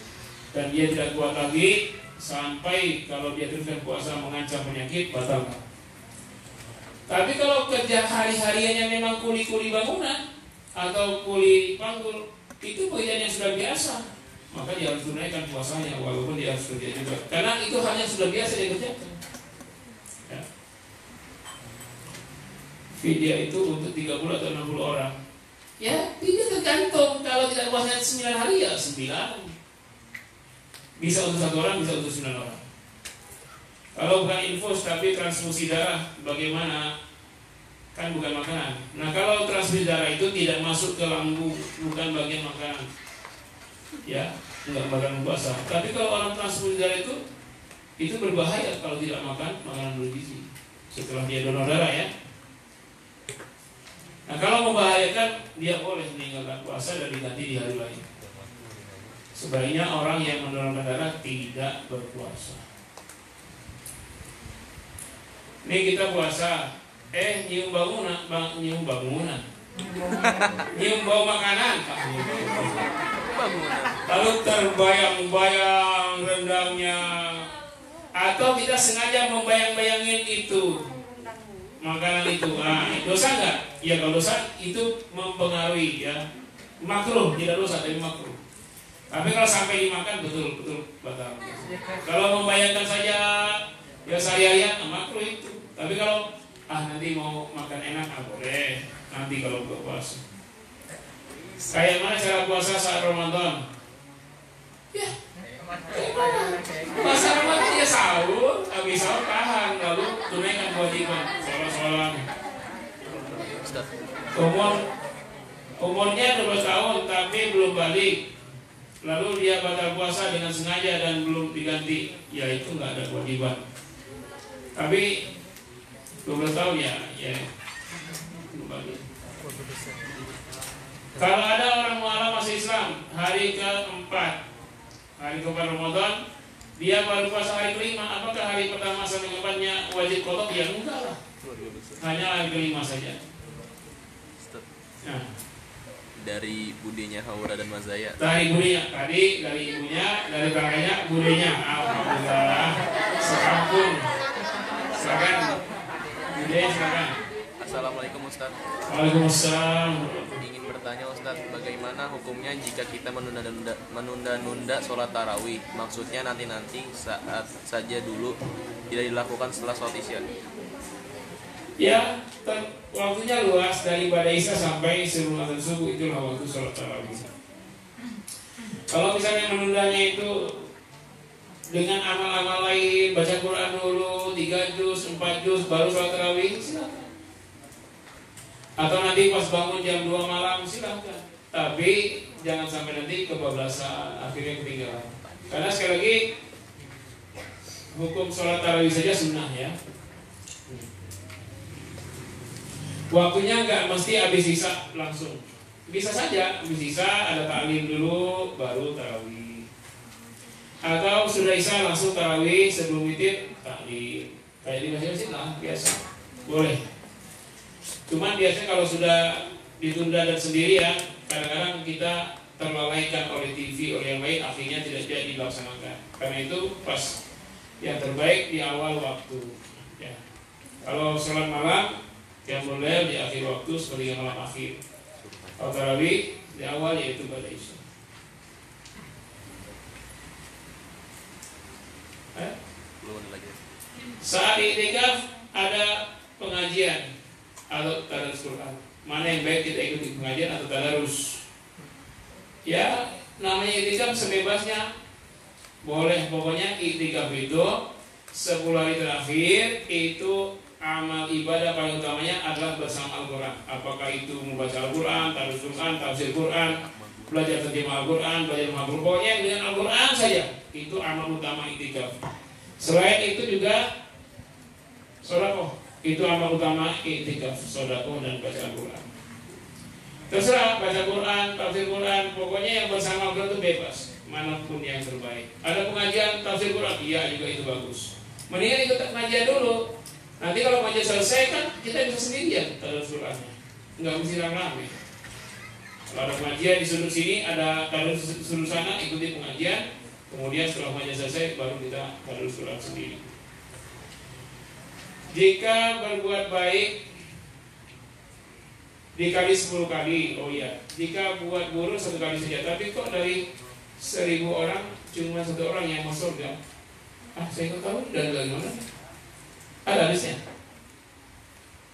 [SPEAKER 1] dan dia tidak kuat lagi sampai kalau dia teruskan puasa mengancam penyakit, batal. Tapi kalau kerja hari-hariannya memang kuli-kuli bangunan atau kuli panggul, itu pekerjaan yang sudah biasa, maka dia harus tunaikan puasanya walaupun dia harus kerja juga, karena itu hal yang sudah biasa dia kerjakan. Ya. Video itu untuk 30 atau 60 orang. Ya, tidak tergantung. Kalau tidak puasanya 9 hari ya 9. Bisa untuk 1 orang, bisa untuk 9 orang. Kalau bukan infus tapi transfusi darah, bagaimana? Kan bukan makanan. Nah, kalau transfusi darah itu tidak masuk ke lambung, bukan bagian makanan. Ya, enggak makanan puasa. Tapi kalau orang transfusi darah itu berbahaya kalau tidak makan makanan bergizi. Setelah dia donor darah ya. Nah, kalau membahayakan, dia boleh meninggalkan puasa dan diganti di hari lain. Sebaiknya orang yang mendonorkan darah tidak berpuasa. Ini kita puasa, nyium bangunan, nyium bau makanan, lalu terbayang-bayang rendangnya, atau kita sengaja membayang-bayangin itu makanan itu, dosa nggak? Ya kalau dosa itu mempengaruhi ya, makruh, tidak dosa tapi makruh. Tapi kalau sampai dimakan betul batal. Kalau membayangkan saja ya sehari-harian makruh itu. Tapi kalau nanti mau makan enak boleh. Nanti kalau buka puasa. Kayak mana cara puasa saat Ramadan? Ya, puasa Ramadan ya sahur, habis sahur tahan, lalu tunaikan kewajiban sholat. Umurnya 12 tahun tapi belum balik. Lalu dia batal puasa dengan sengaja dan belum diganti, ya itu nggak ada kewajiban. Tapi 12 tahun ya kembali. Kalau ada orang mualaf masih Islam, hari keempat Ramadan, dia baru puasa hari kelima, apakah hari pertama sampai keempatnya wajib qadha? Ya enggak lah, hanya hari kelima saja. Nah,
[SPEAKER 3] dari budenya Haura dan Mazaya.
[SPEAKER 1] Dari budenya, tadi dari ibunya, dari kakaknya, budenya. Alhamdulillah, sekampung. Silakan. Bude, silakan.
[SPEAKER 3] Assalamualaikum Ustaz.
[SPEAKER 1] Waalaikumsalam.
[SPEAKER 3] Ingin bertanya Ustaz, bagaimana hukumnya jika kita menunda-nunda sholat tarawih? Maksudnya nanti saat saja dulu, tidak dilakukan setelah sholat isya.
[SPEAKER 1] Ya, waktunya luas dari ibadah isya sampai sebelum azan subuh, itulah waktu sholat tarawih. Kalau misalnya menundanya itu dengan amal-amal lain, baca Quran dulu 3 juz, 4 juz baru sholat tarawih, silakan. Atau nanti pas bangun jam 2 malam, silakan. Tapi jangan sampai nanti kebablasan, akhirnya ketinggalan. Karena sekali lagi hukum sholat tarawih saja sunnah ya. Waktunya nggak mesti habis isya langsung. Bisa saja habis isya ada taklim dulu baru tarawih. Atau sudah isya langsung tarawih, sebelum witir taklim. Kayak di masjid lah biasa. Boleh. Cuman biasanya kalau sudah ditunda dan sendirian, kadang-kadang kita terlalaikan oleh TV oleh yang lain, akhirnya tidak jadi dilaksanakan. Karena itu pas yang terbaik di awal waktu ya. Kalau sholat malam yang boleh di akhir waktu seperti yang malam akhir. Kalau tarawih di awal yaitu pada isya.
[SPEAKER 3] Belum ada lagi.
[SPEAKER 1] Saat iktikaf ada pengajian atau tadarus Quran. Mana yang baik kita ikuti pengajian atau tadarus? Ya, namanya iktikaf sebebasnya. Boleh, pokoknya iktikaf itu 10 hari terakhir itu amal ibadah paling utamanya adalah bersama Al-Quran. Apakah itu membaca Al-Quran, tadarus Quran, tafsir Quran, belajar terjemah Al-Quran, belajar Al-Quran, pokoknya dengan Al-Quran saja. Itu amal utama iktikaf. Selain itu juga sedekah, itu amal utama iktikaf, sedekah dan baca Al-Quran. Terserah baca Quran, tafsir Quran, pokoknya yang bersama Al-Quran itu bebas, manapun yang terbaik. Ada pengajian tafsir Quran, iya juga itu bagus. Mendingan ikut pengajian dulu. Nanti kalau pengajian selesai kan kita bisa sendirian tadarus Qurannya, nggak mesti rame-rame. Kalau ada pengajian di sudut sini, ada tadarus sudut sana, ikuti pengajian. Kemudian setelah pengajian selesai, baru kita tadarus Quran sendiri. Jika berbuat baik dikali 10 kali, oh iya. Jika buat buruk 1 kali saja. Tapi kok dari 1000 orang cuma 1 orang yang masuk surga? Saya nggak tahu dari mana. Ada hadisnya.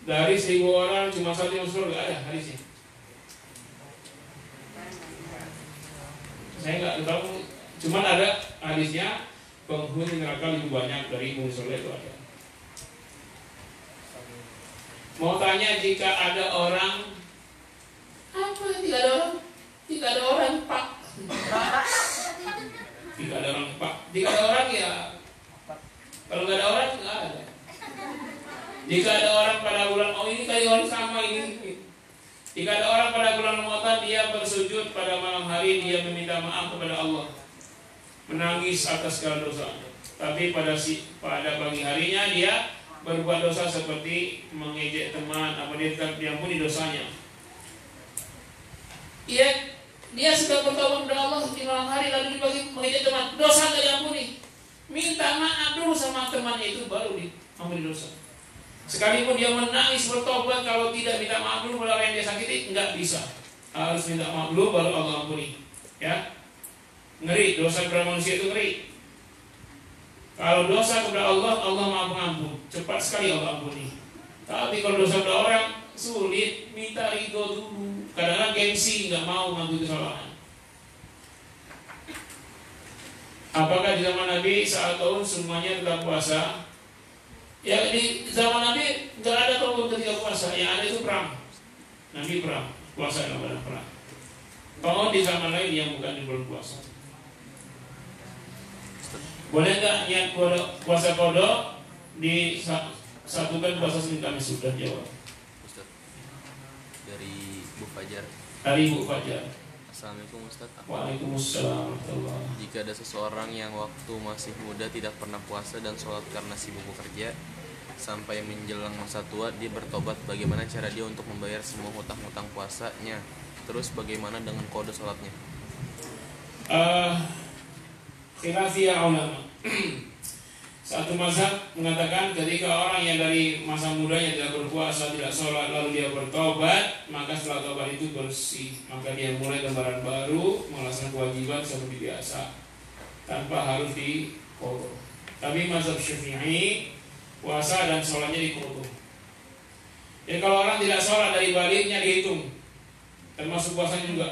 [SPEAKER 1] Dari 1000 orang cuma 1 yang masuk surga, ada hadisnya. Saya nggak tahu. Cuman ada hadisnya penghuni neraka lebih banyak dari penghuni surga itu ada. Mau tanya, jika ada orang apa? Tidak ada orang. Tidak ada orang pak. Tidak ada orang pak. Jika ada orang ya. Kalau nggak ada orang nggak ada. Jika ada orang pada bulan ini kali orang sama ini. Jika ada orang pada bulan Ramadan dia bersujud pada malam hari, dia meminta maaf kepada Allah, menangis atas segala dosa. Tapi pada pagi harinya dia berbuat dosa seperti mengejek teman, apa dia diampuni dosanya. Dia sudah bertobat kepada Allah di malam hari, lalu di pagi mengejek teman, dosa tidak diampuni. Minta maaf dulu sama temannya itu baru diampuni dosa. Sekalipun dia menangis bertobat, kalau tidak minta maaf dulu pada orang yang dia sakiti, enggak bisa. Harus minta maaf dulu baru Allah ampuni. Ya, ngeri, dosa kepada manusia itu ngeri. Kalau dosa kepada Allah, Allah Maha Pengampun, cepat sekali Allah ampuni. Tapi kalau dosa kepada orang, sulit, minta ridho dulu. Kadang-kadang gengsi, nggak mau mengampuni kesalahan. Apakah di zaman Nabi saat tahun semuanya tetap puasa? Ya, di zaman Nabi nggak ada tahun ketika puasa, yang ada itu perang. Nabi perang, puasa nggak ada perang. Tahun di zaman lain yang bukan di bulan puasa. Boleh nggak niat puasa kodok disatukan puasa Senin Kamis? Sudah jawab.
[SPEAKER 3] Ustaz, dari Bu Fajar.
[SPEAKER 1] Dari Bu Fajar.
[SPEAKER 3] Assalamualaikum Ustaz.
[SPEAKER 1] Waalaikumsalam.
[SPEAKER 3] Jika ada seseorang yang waktu masih muda tidak pernah puasa dan sholat karena sibuk bekerja, sampai menjelang masa tua dia bertobat, bagaimana cara dia untuk membayar semua hutang-hutang puasanya? Terus bagaimana dengan kode sholatnya?
[SPEAKER 1] Khilafiyah ulama. Satu mazhab mengatakan ketika orang yang dari masa mudanya tidak berpuasa, tidak sholat, lalu dia bertobat, maka setelah tobat itu bersih, maka dia mulai lembaran baru, melaksanakan kewajiban seperti biasa tanpa harus diqadha. Tapi mazhab Syafi'i, puasa dan sholatnya diqadha. Jadi kalau orang tidak sholat dari baliknya dihitung, termasuk puasanya juga.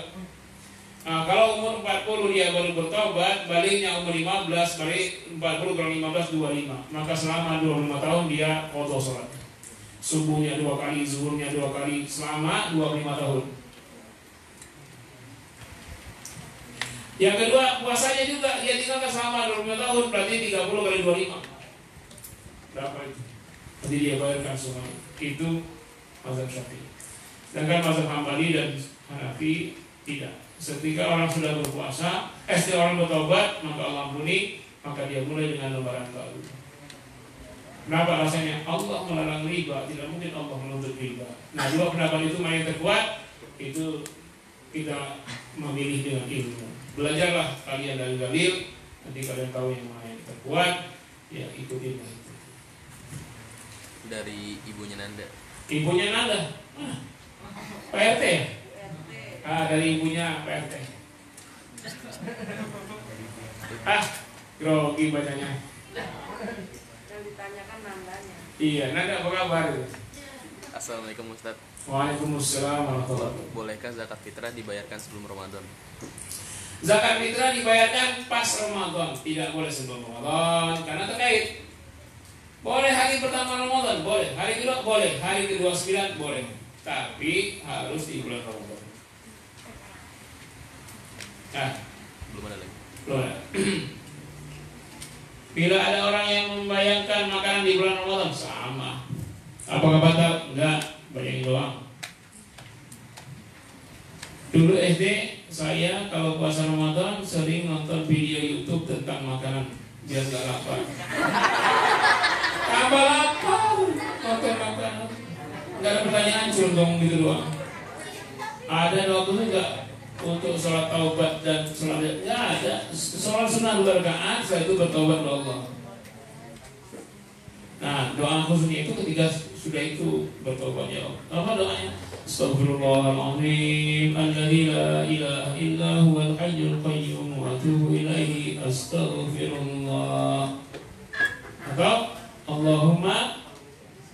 [SPEAKER 1] Nah, kalau umur 40 dia baru bertobat, baliknya umur 15, balik 40 kalau 15 25. Maka selama 25 tahun dia qadha salat. Subuhnya 2 kali, zuhurnya 2 kali selama 25 tahun. Yang kedua, puasanya juga dia tinggalkan selama 25 tahun, berarti 30 kali 25. Berapa itu? Jadi dia bayarkan semua. Itu mazhab Syafi'i. Sedangkan mazhab Hambali dan Hanafi tidak. Ketika orang sudah berpuasa, setelah orang bertobat, maka Allah ampuni, maka dia mulai dengan lembaran baru. Kenapa alasannya? Allah melarang riba, tidak mungkin Allah menuntut riba. Nah, dua pendapat itu yang terkuat, itu kita memilih dengan ilmu. Belajarlah kalian dari dalil, nanti kalian tahu yang mana yang terkuat, ya ikutin itu.
[SPEAKER 3] Dari ibunya Nanda.
[SPEAKER 1] Ibunya Nanda, PRT ya? Dari ibunya PRT. Grogi bacanya.
[SPEAKER 4] Yang ditanyakan nandanya.
[SPEAKER 1] Iya, Nanda apa kabar?
[SPEAKER 3] Assalamualaikum Ustaz.
[SPEAKER 1] Waalaikumsalam warahmatullahi wabarakatuh.
[SPEAKER 3] Bolehkah zakat fitrah dibayarkan sebelum Ramadan?
[SPEAKER 1] Zakat fitrah dibayarkan pas Ramadan, tidak boleh sebelum Ramadan karena terkait. Boleh hari pertama Ramadan, boleh. Hari kedua boleh, hari ke-29 boleh. Tapi harus di bulan Ramadan. Nah,
[SPEAKER 3] Belum ada lagi.
[SPEAKER 1] belum ada. Bila ada orang yang membayangkan makanan di bulan Ramadan sama. Apakah batal? Enggak, bayangin doang. Dulu SD saya kalau puasa Ramadan sering nonton video YouTube tentang makanan biar nggak lapar. Tambah lapar nonton makanan. Nggak ada pertanyaan, cuma ngomong gitu doang. Ada waktu itu nggak untuk sholat taubat dan sholat nggak ada. Sholat sunnah 2 rakaat, setelah itu bertaubat kepada Allah. Nah, doa khususnya itu ketika sudah itu bertobat ya Allah. Apa doanya? Astaghfirullahaladzim alladzi la ilaha illa huwal hayyul qayyum wa atubu ilaihi astaghfirullah. Atau Allahumma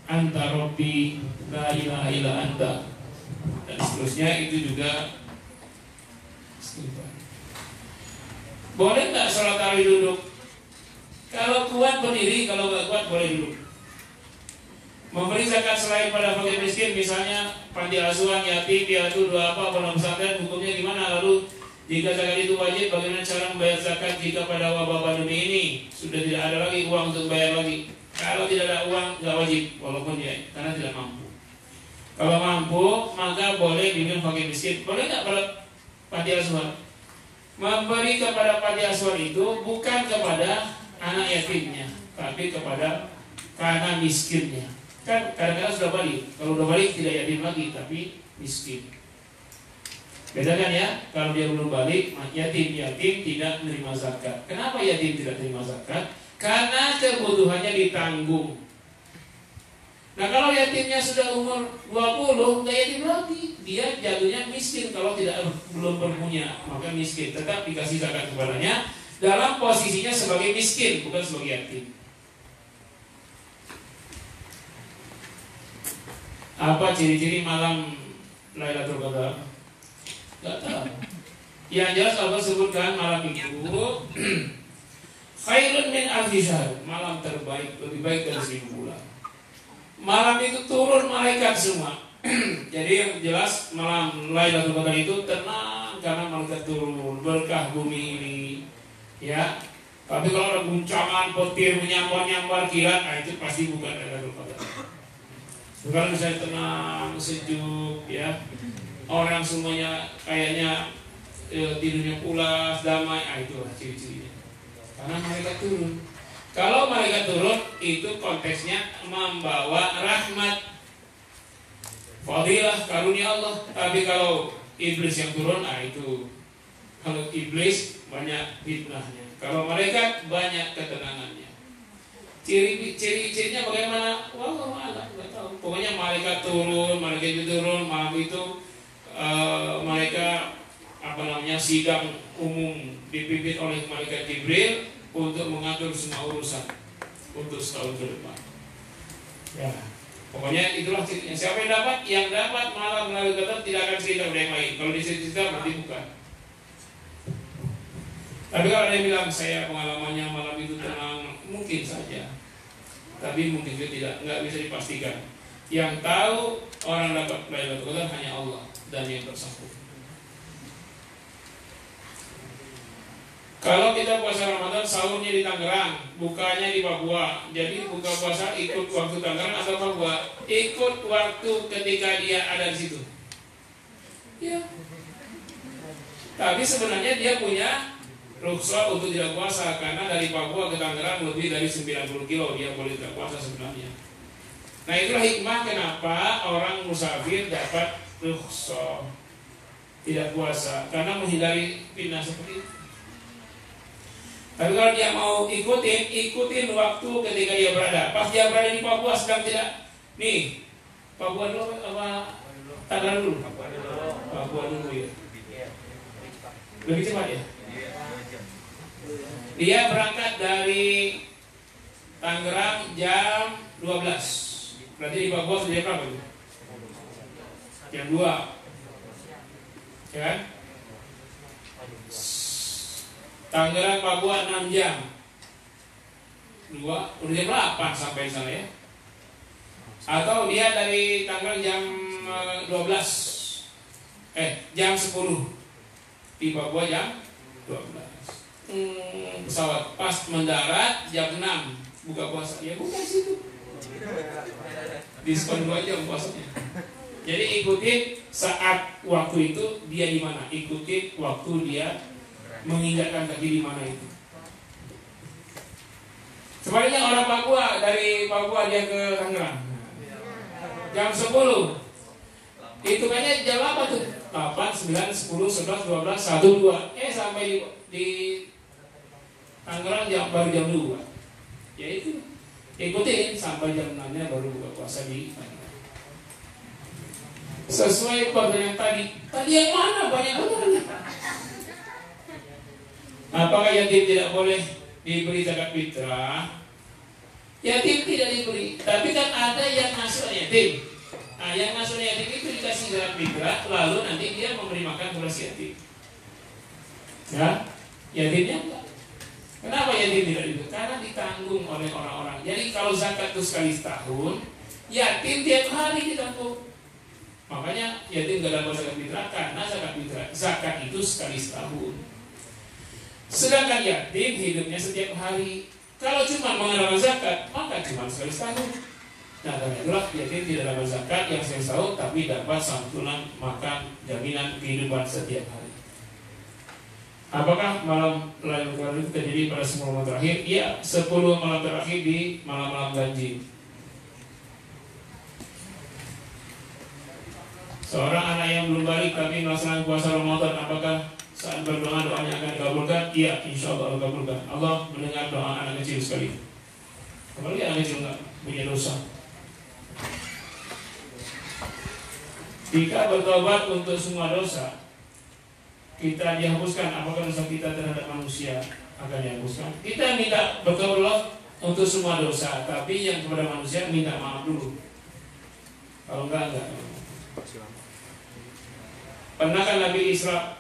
[SPEAKER 1] anta rabbi la ilaha illa anta. Dan seterusnya itu juga boleh nggak sholat tarawih duduk? Kalau kuat berdiri, kalau nggak kuat boleh duduk. Memberi zakat selain pada fakir miskin, misalnya panti asuhan, yatim, piatu, dua apa, pondok pesantren, hukumnya gimana? Lalu jika zakat itu wajib, bagaimana cara membayar zakat jika pada wabah pandemi ini sudah tidak ada lagi uang untuk bayar lagi? Kalau tidak ada uang, nggak wajib, walaupun dia karena tidak mampu. Kalau mampu, maka boleh bimbing fakir miskin. Boleh nggak pada panti asuhan? Memberi kepada panti asuhan itu bukan kepada anak yatimnya, tapi kepada karena miskinnya. Kan kadang-kadang sudah balik. Kalau sudah balik tidak yatim lagi, tapi miskin. Bedakan ya, kalau dia belum balik, yatim tidak menerima zakat. Kenapa yatim tidak menerima zakat? Karena kebutuhannya ditanggung. Nah, kalau yatimnya sudah umur 20, nggak yatim lagi. Dia jatuhnya miskin kalau belum berpunya, maka miskin. Tetap dikasih zakat kepadanya dalam posisinya sebagai miskin, bukan sebagai yatim. Apa ciri-ciri malam Lailatul Qadar? Gak tahu. Yang jelas Allah sebutkan malam itu khairun min alfi syahr, malam terbaik, lebih baik dari 1000 bulan. Malam itu turun malaikat semua. Jadi yang jelas malam Lailatul Qadar itu tenang karena malaikat turun, berkah bumi ini. Ya. Tapi kalau ada guncangan, petir menyambar-nyambar kilat, nah itu pasti bukan Lailatul Qadar. Bukan misalnya tenang, sejuk, ya. Orang semuanya kayaknya tidurnya pulas, damai, itulah ciri-cirinya. Karena malaikat turun. Kalau malaikat turun, itu konteksnya membawa rahmat, fadilah, karunia Allah. Tapi kalau iblis yang turun, itu. Kalau iblis banyak fitnahnya. Kalau malaikat banyak ketenangannya. Ciri-cirinya bagaimana? Wah, nggak tahu. Pokoknya malaikat turun, malaikat itu turun, malam itu mereka sidang umum dipimpin oleh malaikat Jibril untuk mengatur semua urusan untuk setahun ke depan. Ya, pokoknya itulah cirinya. Siapa yang dapat? Yang dapat malam Lailatul Qadar tidak akan cerita pada yang lain. Kalau dicerita berarti bukan. Tapi kalau ada yang bilang saya pengalamannya malam itu tenang, mungkin saja. Tapi mungkin juga nggak bisa dipastikan. Yang tahu orang dapat Lailatul Qadar hanya Allah dan yang bersangkutan. Kalau kita puasa Ramadan, sahurnya di Tangerang, bukanya di Papua. Jadi buka puasa ikut waktu Tangerang atau Papua, ikut waktu ketika dia ada di situ. Ya. Tapi sebenarnya dia punya rukhsah untuk tidak puasa karena dari Papua ke Tangerang lebih dari 90 kilo dia boleh tidak puasa sebenarnya. Nah itulah hikmah kenapa orang musafir dapat rukhsah tidak puasa karena menghindari fitnah seperti itu. Tapi kalau dia mau ikutin waktu ketika dia berada. Pas dia berada di Papua sedang tidak. Nih, Papua dulu apa Tangerang dulu? Papua dulu ya. Lebih cepat ya. Dia berangkat dari Tangerang jam 12. Berarti di Papua sudah berapa itu? Jam 2. Ya kan? Tangerang Papua 6 jam. Udah jam 8 sampai sana ya. Atau dia dari Tangerang jam 12. Jam 10. Di Papua jam 12. Pesawat pas mendarat jam 6 buka puasa. Ya buka situ. Diskon 2 jam puasanya. Jadi ikutin saat waktu itu dia di mana. Ikutin waktu dia menginjakkan kaki di mana itu. Sebaliknya orang Papua dari Papua dia ke Tangerang jam 10. Hitungannya jam apa tuh? 8, 9, 10, 11, 12, 1, 2. Sampai di Tangerang baru jam 2. Ya itu. Ikutin sampai jam 6-nya baru buka puasa di Tangerang. Sesuai pertanyaan tadi. Tadi yang mana? Banyak banget. Apakah yatim tidak boleh diberi zakat fitrah? Yatim tidak diberi, tapi kan ada yang ngasuh yatim. Nah, yang ngasuh yatim itu dikasih zakat fitrah, lalu nanti dia memberi makan kepada si yatim. Ya, yatimnya enggak. Kenapa yatim tidak diberi? Karena ditanggung oleh orang-orang. Jadi kalau zakat itu sekali setahun, yatim tiap hari ditanggung. Makanya yatim tidak dapat zakat fitrah karena zakat itu sekali setahun. Sedangkan yatim hidupnya setiap hari. Kalau cuma mengenal zakat, maka cuma sekali setahun. Nah, karena itulah yatim tidak dapat zakat yang sekali setahun, tapi dapat santunan makan jaminan kehidupan setiap hari. Apakah malam Lailatul Qadar itu terjadi pada 10 malam terakhir? Iya, 10 malam terakhir di malam-malam ganjil. Seorang anak yang belum balik tapi melaksanakan puasa Ramadan, apakah saat berdoa doanya akan dikabulkan? Iya, insya Allah dikabulkan. Allah mendengar doa anak kecil sekali. Apalagi anak kecil nggak punya dosa. Jika bertobat untuk semua dosa kita dihapuskan, apakah dosa kita terhadap manusia akan dihapuskan? Kita minta bertobat untuk semua dosa, tapi yang kepada manusia minta maaf dulu. Kalau enggak. Pernah kan Nabi Isra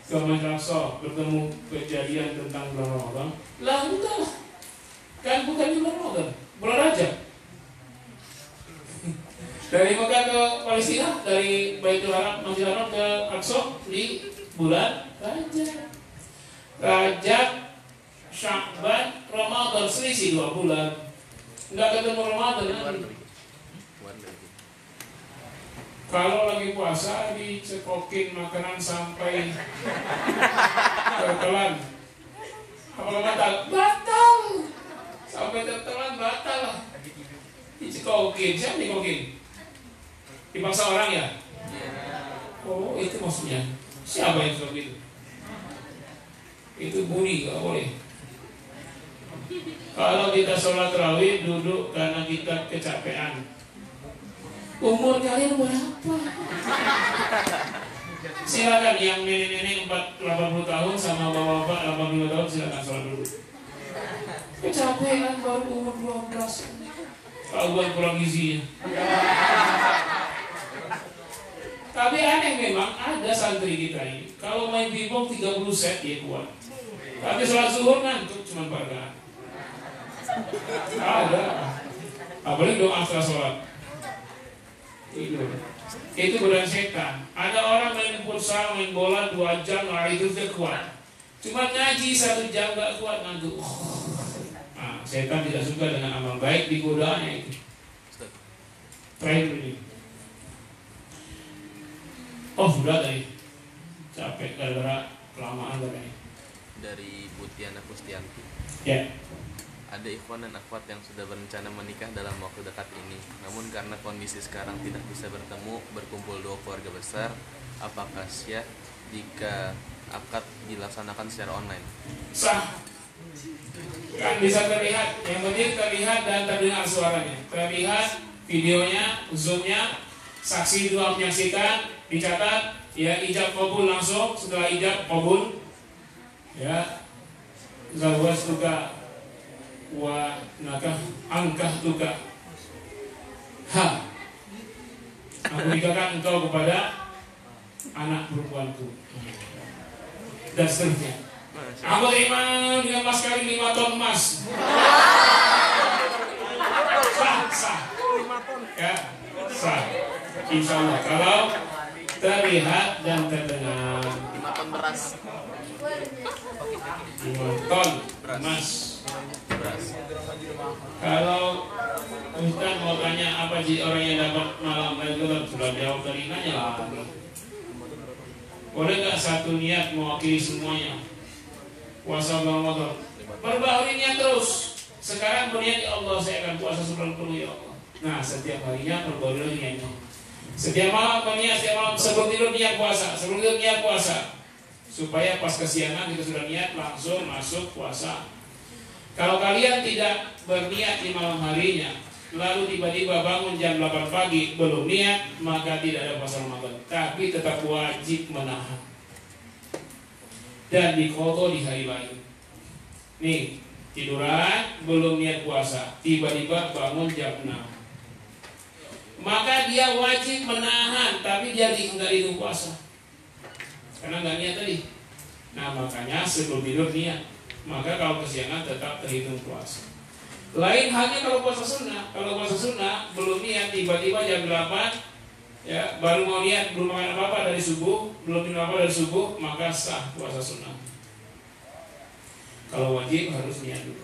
[SPEAKER 1] ke Masjid Aqsa bertemu kejadian tentang bulan Ramadan? Lah enggak lah, kan bukan bulan Ramadan, bulan Rajab. Dari Mekah ke Palestina, dari Baitul Haram, Masjid Haram ke Aqsa di bulan Rajab. Rajab, Sya'ban, Ramadan, selisih 2 bulan. Enggak ketemu Ramadan lagi. Kalau lagi puasa dicekokin makanan sampai tertelan. Apakah batal? Batal. Sampai tertelan batal lah. Dicekokin, siapa dicekokin? Dipaksa orang ya? Oh, itu maksudnya. Siapa yang seperti itu? Itu budi, gak boleh. Kalau kita sholat tarawih duduk karena kita kecapean. Umur kalian berapa? Silakan yang nenek-nenek 80 tahun sama bapak-bapak 85 tahun silakan sholat dulu. Kecapean baru umur 12. Kauan kurang gizinya. Tapi aneh memang ada santri kita ini. Kalau main pingpong 30 set dia kuat. Tapi sholat zuhur ngantuk cuma barengan. Ada. Apalagi doa setelah sholat. Tidur. Itu godaan setan. Ada orang main futsal, main bola 2 jam, lari itu sudah kuat. Cuma ngaji 1 jam gak kuat ngantuk. Nah, setan tidak suka dengan amal baik, digodaannya itu. Terakhir ini. Oh sudah tadi. Capek gara-gara kelamaan katanya.
[SPEAKER 3] Dari Butiana Kustianti.
[SPEAKER 1] Ya.
[SPEAKER 3] Ada ikhwan dan akhwat yang sudah berencana menikah dalam waktu dekat ini. Namun karena kondisi sekarang tidak bisa bertemu, berkumpul 2 keluarga besar, apakah syah jika akad dilaksanakan secara online?
[SPEAKER 1] Sah. Kan bisa terlihat, yang penting terlihat dan terdengar suaranya. Terlihat videonya, zoomnya, saksi 2 menyaksikan, dicatat, ya ijab qabul langsung, setelah ijab qabul, ya zawaj tuka wa nakah angkah tuka ha, aku nikahkan engkau kepada anak perempuanku dan seterusnya. Aku terima dengan mas kali 5 ton emas. Sah ya, sah insya Allah kalau terlihat dan terdengar.
[SPEAKER 3] 5 ton beras.
[SPEAKER 1] 5 ton emas. Kalau Ustaz mau tanya apa sih orang yang dapat malam itu, sudah jawab tadi, nanya lagi. Boleh nggak satu niat mewakili semuanya? Puasa Ramadan, perbaharui niat terus. Sekarang berniat, ya Allah saya akan puasa sebulan penuh ya Allah. Nah setiap harinya perbaharui niatnya. Setiap malam berniat, setiap malam sebelum tidur niat puasa, sebelum tidur niat puasa. Supaya pas kesiangan kita sudah niat langsung masuk puasa. Kalau kalian tidak berniat di malam harinya, lalu tiba-tiba bangun jam 8 pagi belum niat, maka tidak ada puasa Ramadan. Tapi tetap wajib menahan dan diqadha di hari lain. Nih, tiduran belum niat puasa, tiba-tiba bangun jam 6. Maka dia wajib menahan, tapi jadi enggak itu puasa. Karena enggak niat tadi. Nah, makanya sebelum tidur niat. Maka kalau kesiangan tetap terhitung puasa. Lain halnya kalau puasa sunnah. Kalau puasa sunnah belum niat, tiba-tiba jam 8 ya baru mau niat, belum makan apa-apa dari subuh, belum minum apa dari subuh, maka sah puasa sunnah. Kalau wajib harus niat dulu.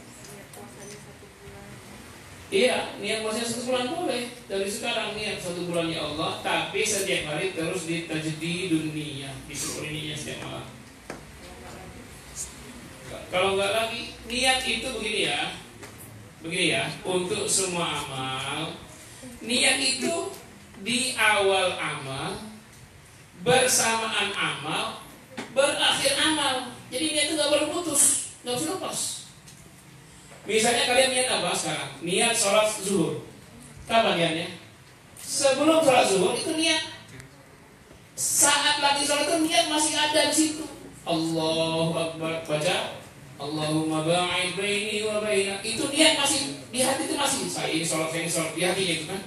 [SPEAKER 1] Iya, niat puasanya 1 bulan boleh. Dari sekarang niat 1 bulan ya Allah, tapi setiap hari terus ditajdidun niyah, diperoleh niat setiap malam. Kalau enggak lagi, niat itu begini ya, untuk semua amal, niat itu di awal amal, bersamaan amal, berakhir amal. Jadi niat itu enggak boleh putus, enggak bisa lepas. Misalnya kalian niat apa sekarang? Niat sholat zuhur. Kapan niatnya? Sebelum sholat zuhur itu niat. Saat lagi sholat itu niat masih ada di situ. Allahu Akbar, baca Allahumma ba'id baini wa baina. Itu niat masih di hati, itu masih saya ini sholat di hatinya itu kan.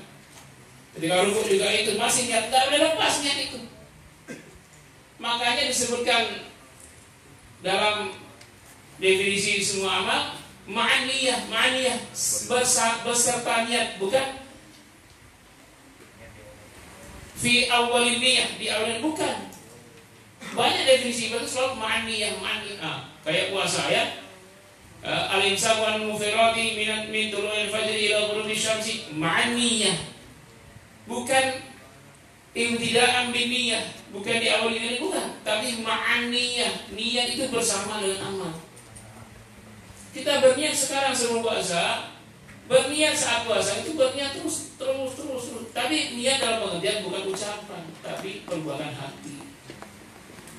[SPEAKER 1] Ketika rukuk juga itu masih niat, tidak boleh lepas niat itu. Makanya disebutkan dalam definisi semua amal, ma'aniyah beserta niat, bukan fi awalin niyah, di awalin, bukan. Banyak definisi itu selalu ma'aniyah. Kayak puasa ya, al-imsak wal mufirati min tulu'il fajri ila ghurubi syamsi, ma'aniyah, bukan ibtida'an bin niyah, bukan di awal ini, bukan, tapi ma'aniyah. Niat itu bersama dengan amal. Kita berniat sekarang sebelum puasa, berniat saat puasa itu berniat terus. Tapi niat dalam pengertian bukan ucapan, tapi perbuatan hati.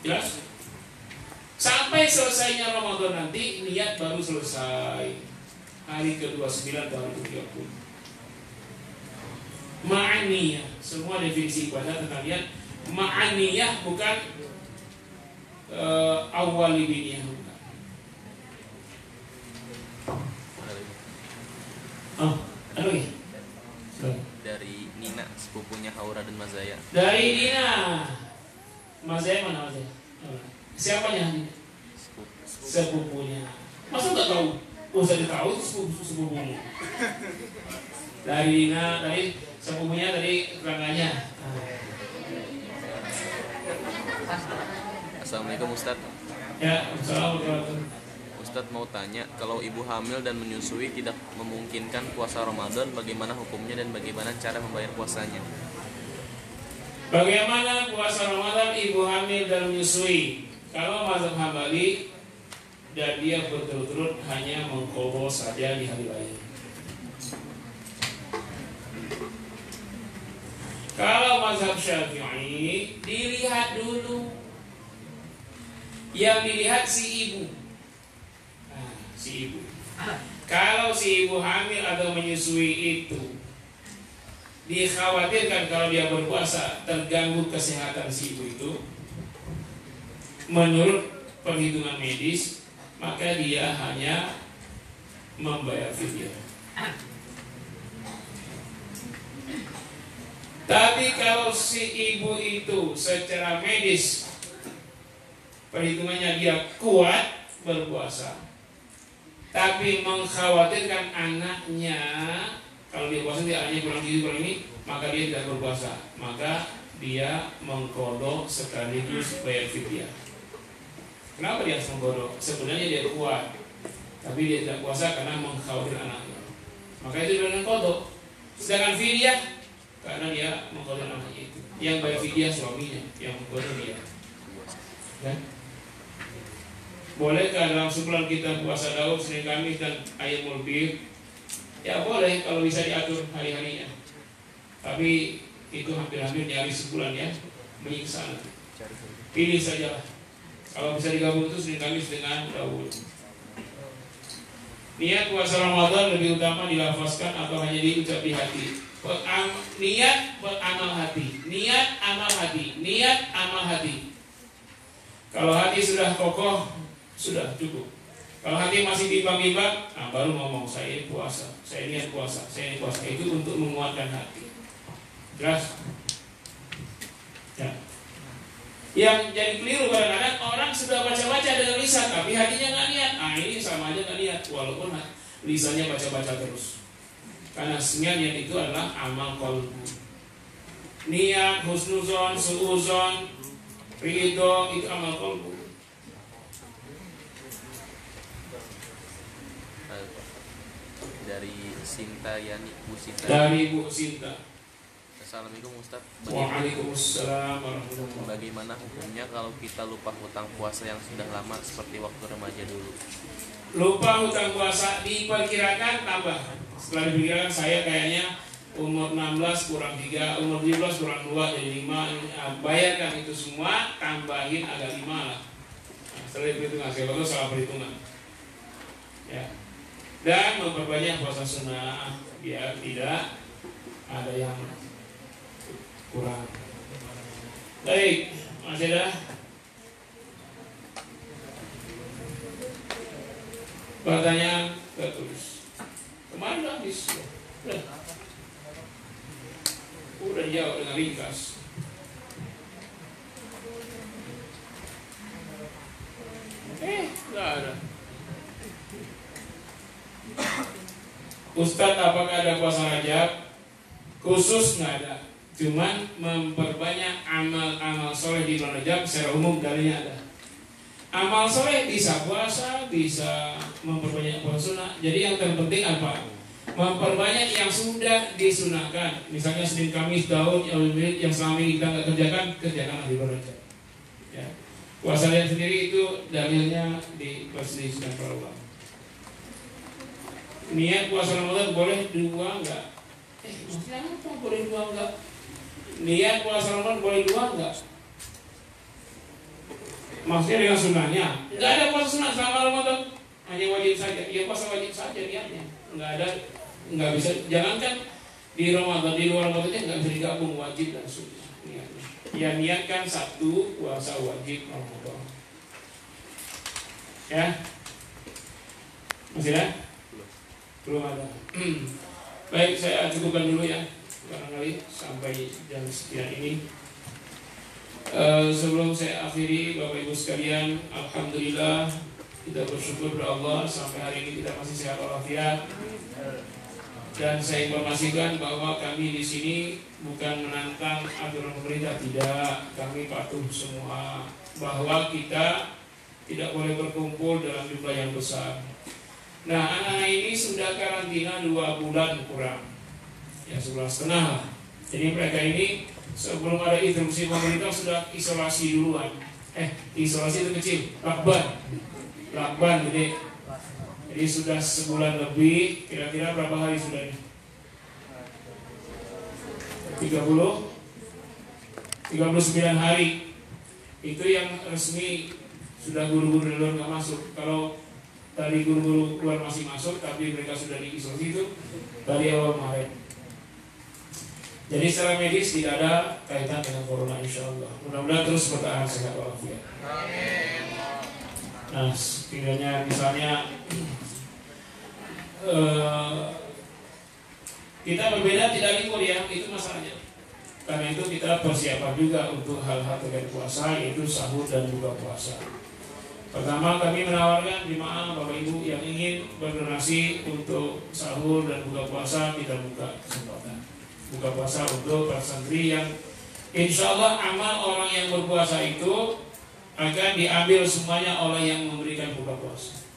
[SPEAKER 1] Jelas? Sampai selesainya Ramadan nanti, niat baru selesai. Hari ke-29 tahun ke-30. Ma'aniyah, semua definisi ibadah tentang niat. Ma'aniyah bukan awali biniyah, bukan. Oh, ada lagi?
[SPEAKER 3] Dari Nina, sepupunya Haura dan Mazaya.
[SPEAKER 1] Dari Nina. Mazaya mana Mazaya? Siapanya? sepupunya. Masa nggak tahu? Oh, saya tahu itu sepupunya. Dari sepupunya dari tetangganya.
[SPEAKER 3] Assalamualaikum Ustadz.
[SPEAKER 1] Ya, assalamualaikum.
[SPEAKER 3] Ustadz mau tanya, kalau ibu hamil dan menyusui tidak memungkinkan puasa Ramadan, bagaimana hukumnya dan bagaimana cara membayar puasanya?
[SPEAKER 1] Bagaimana puasa Ramadan ibu hamil dan menyusui? Kalau mazhab Hambali dan dia berturut-turut hanya mengqadha saja di hari lain. Kalau mazhab Syafi'i dilihat dulu, yang dilihat si ibu. Nah, si ibu. Kalau si ibu hamil atau menyusui itu dikhawatirkan kalau dia berpuasa terganggu kesehatan si ibu itu, menurut perhitungan medis, maka dia hanya membayar fidyah. Tapi kalau si ibu itu secara medis perhitungannya dia kuat berpuasa, tapi mengkhawatirkan anaknya, kalau dia puasa dia anaknya kurang gizi kurang ini, maka dia tidak berpuasa, maka dia mengqadha sekaligus bayar fidyah. Kenapa dia harus mengqadha? Sebenarnya dia kuat, tapi dia tidak puasa karena mengkhawatirkan anaknya, maka itu dengan qadha. Sedangkan fidyah karena dia mengqadha anaknya itu. Yang bayar fidyah suaminya, yang mengqadha dia. Kan? Bolehkah dalam sebulan kita puasa Daud, Senin, Kamis dan Ayyamul Bid? Ya boleh kalau bisa diatur hari-harinya. Tapi itu hampir-hampir nyaris sebulan ya, menyiksa nanti. Pilih sajalah. Kalau bisa digabung itu Senin, Kamis dengan Daud. Niat puasa Ramadan lebih utama dilafazkan atau hanya diucap di hati? Niat beramal hati. Niat amal hati. Niat amal hati. Kalau hati sudah kokoh, sudah cukup. Kalau hati masih bimbang-bimbang, nah baru ngomong saya puasa, saya niat puasa, saya niat puasa. Itu untuk menguatkan hati. Jelas? Ya. Yang jadi keliru kadang-kadang orang sudah baca-baca dengan lisan, tapi hatinya nggak niat. Nah ini sama aja nggak niat, walaupun lisannya baca-baca terus. Karena niat itu adalah amal qalbu. Niat, husnuzon, suuzon, ridho itu amal qalbu.
[SPEAKER 3] Dari Sinta Yani, Bu Sinta.
[SPEAKER 1] Dari Bu Sinta.
[SPEAKER 3] Assalamualaikum Ustaz.
[SPEAKER 1] Waalaikumsalam warahmatullahi wabarakatuh.
[SPEAKER 3] Bagaimana hukumnya kalau kita lupa hutang puasa yang sudah lama seperti waktu remaja dulu?
[SPEAKER 1] Lupa hutang puasa diperkirakan tambah. Setelah diperkirakan saya kayaknya umur 16 kurang 3, umur 17 kurang 2 jadi 5. Bayarkan itu semua, tambahin agak 5 lah. Nah, setelah diperhitungkan, saya baru salah perhitungan. Ya. Dan memperbanyak puasa sunnah biar tidak ada yang kurang. Baik, masih ada pertanyaan tertulis. Kemarin udah habis, udah jauh dengan ringkas. Nggak ada. Ustadz, apakah ada puasa Rajab? Khusus nggak ada. Cuman memperbanyak amal-amal soleh di bulan Rajab secara umum dalilnya ada. Amal soleh bisa puasa, bisa memperbanyak puasa sunnah. Jadi yang terpenting apa? Memperbanyak yang sudah disunahkan. Misalnya Senin, Kamis, Daud, yang selama ini kita nggak kerjakan, kerjakanlah di bulan Rajab. Ya. Puasa Rajab sendiri itu dalilnya diperselisihkan para ulama. Niat puasa Ramadan boleh 2 enggak? Maksudnya apa boleh 2 enggak? Niat puasa Ramadan boleh 2 enggak? Maksudnya dengan sunnahnya? Enggak ada puasa sunnah selama Ramadan, hanya wajib saja. Ya puasa wajib saja niatnya. Enggak bisa. Jangankan di Ramadan, di luar Ramadannya enggak bisa digabung wajib dan sunnah niatnya. Ya niatkan satu puasa wajib Ramadan. Ya. Masih ada? Belum ada. Baik, saya cukupkan dulu ya, barangkali sampai jam sekian ini. Sebelum saya akhiri, Bapak Ibu sekalian, alhamdulillah Kita bersyukur kepada Allah sampai hari ini kita masih sehat walafiat. Dan saya informasikan bahwa kami di sini bukan menantang aturan pemerintah, tidak. Kami patuh semua bahwa kita tidak boleh berkumpul dalam jumlah yang besar. Nah, anak-anak ini sudah karantina 2 bulan kurang, ya 1,5 lah. Jadi mereka ini sebelum ada instruksi pemerintah sudah isolasi duluan. Isolasi itu kecil, lakban, jadi sudah sebulan lebih. Kira-kira berapa hari sudah ini? 39 hari. Itu yang resmi. Sudah guru-guru di luar nggak masuk. Kalau tadi guru-guru luar masih masuk, tapi mereka sudah diisolasi itu dari awal Maret. Jadi secara medis tidak ada kaitan dengan corona, insya Allah. Mudah-mudahan terus bertahan sehat walafiat. Nah, sekiranya misalnya kita berbeda tidak libur ya, itu masalahnya. Karena itu kita persiapan juga untuk hal-hal terkait puasa, yaitu sahur dan buka puasa. Pertama, kami menawarkan jemaah Bapak Ibu yang ingin berdonasi untuk sahur dan buka puasa, kita buka kesempatan buka puasa untuk para santri yang insya Allah amal orang yang berpuasa itu akan diambil semuanya oleh yang memberikan buka puasa.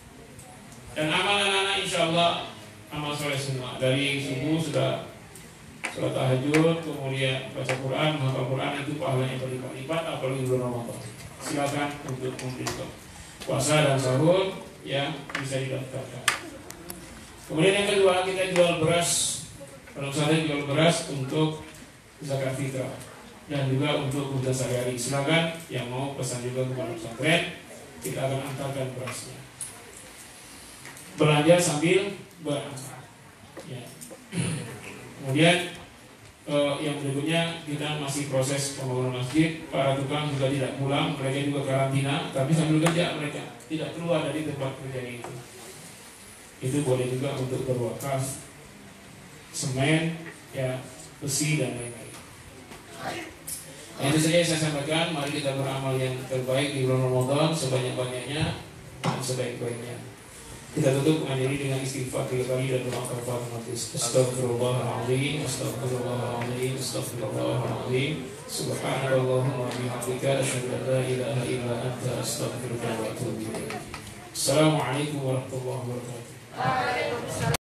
[SPEAKER 1] Dan amal anak-anak insya Allah amal soleh semua. Dari subuh sudah sholat tahajud, kemudian baca Quran, menghafal Quran, itu pahalanya berlipat-lipat, apalagi bulan Ramadan. Silakan untuk memberikan puasa dan sahur ya bisa didaftarkan. Kemudian yang kedua, kita jual beras. Kalau saya jual beras untuk zakat fitrah dan juga untuk kebutuhan sehari-hari. Silakan yang mau pesan juga kepada pesantren, kita akan antarkan berasnya. Belanja sambil beramal. Ya. Kemudian yang berikutnya kita masih proses pembangunan masjid. Para tukang juga tidak pulang, mereka juga karantina, tapi sambil kerja mereka tidak keluar dari tempat kerjanya itu. Itu boleh juga untuk berwakaf semen, ya, besi dan lain-lain. Itu saja yang saya sampaikan. Mari kita beramal yang terbaik di bulan Ramadan sebanyak-banyaknya dan sebaik-baiknya. Kita tutup mengakhiri dengan istighfar 3 kali dan doa kafaratul majlis. Astagfirullahaladzim, astagfirullahaladzim, astagfirullahaladzim. Subhanallahumma wa bihamdika asyhadu an la ilaha illa anta astaghfiruka wa atubu ilaik. Assalamualaikum warahmatullahi wabarakatuh.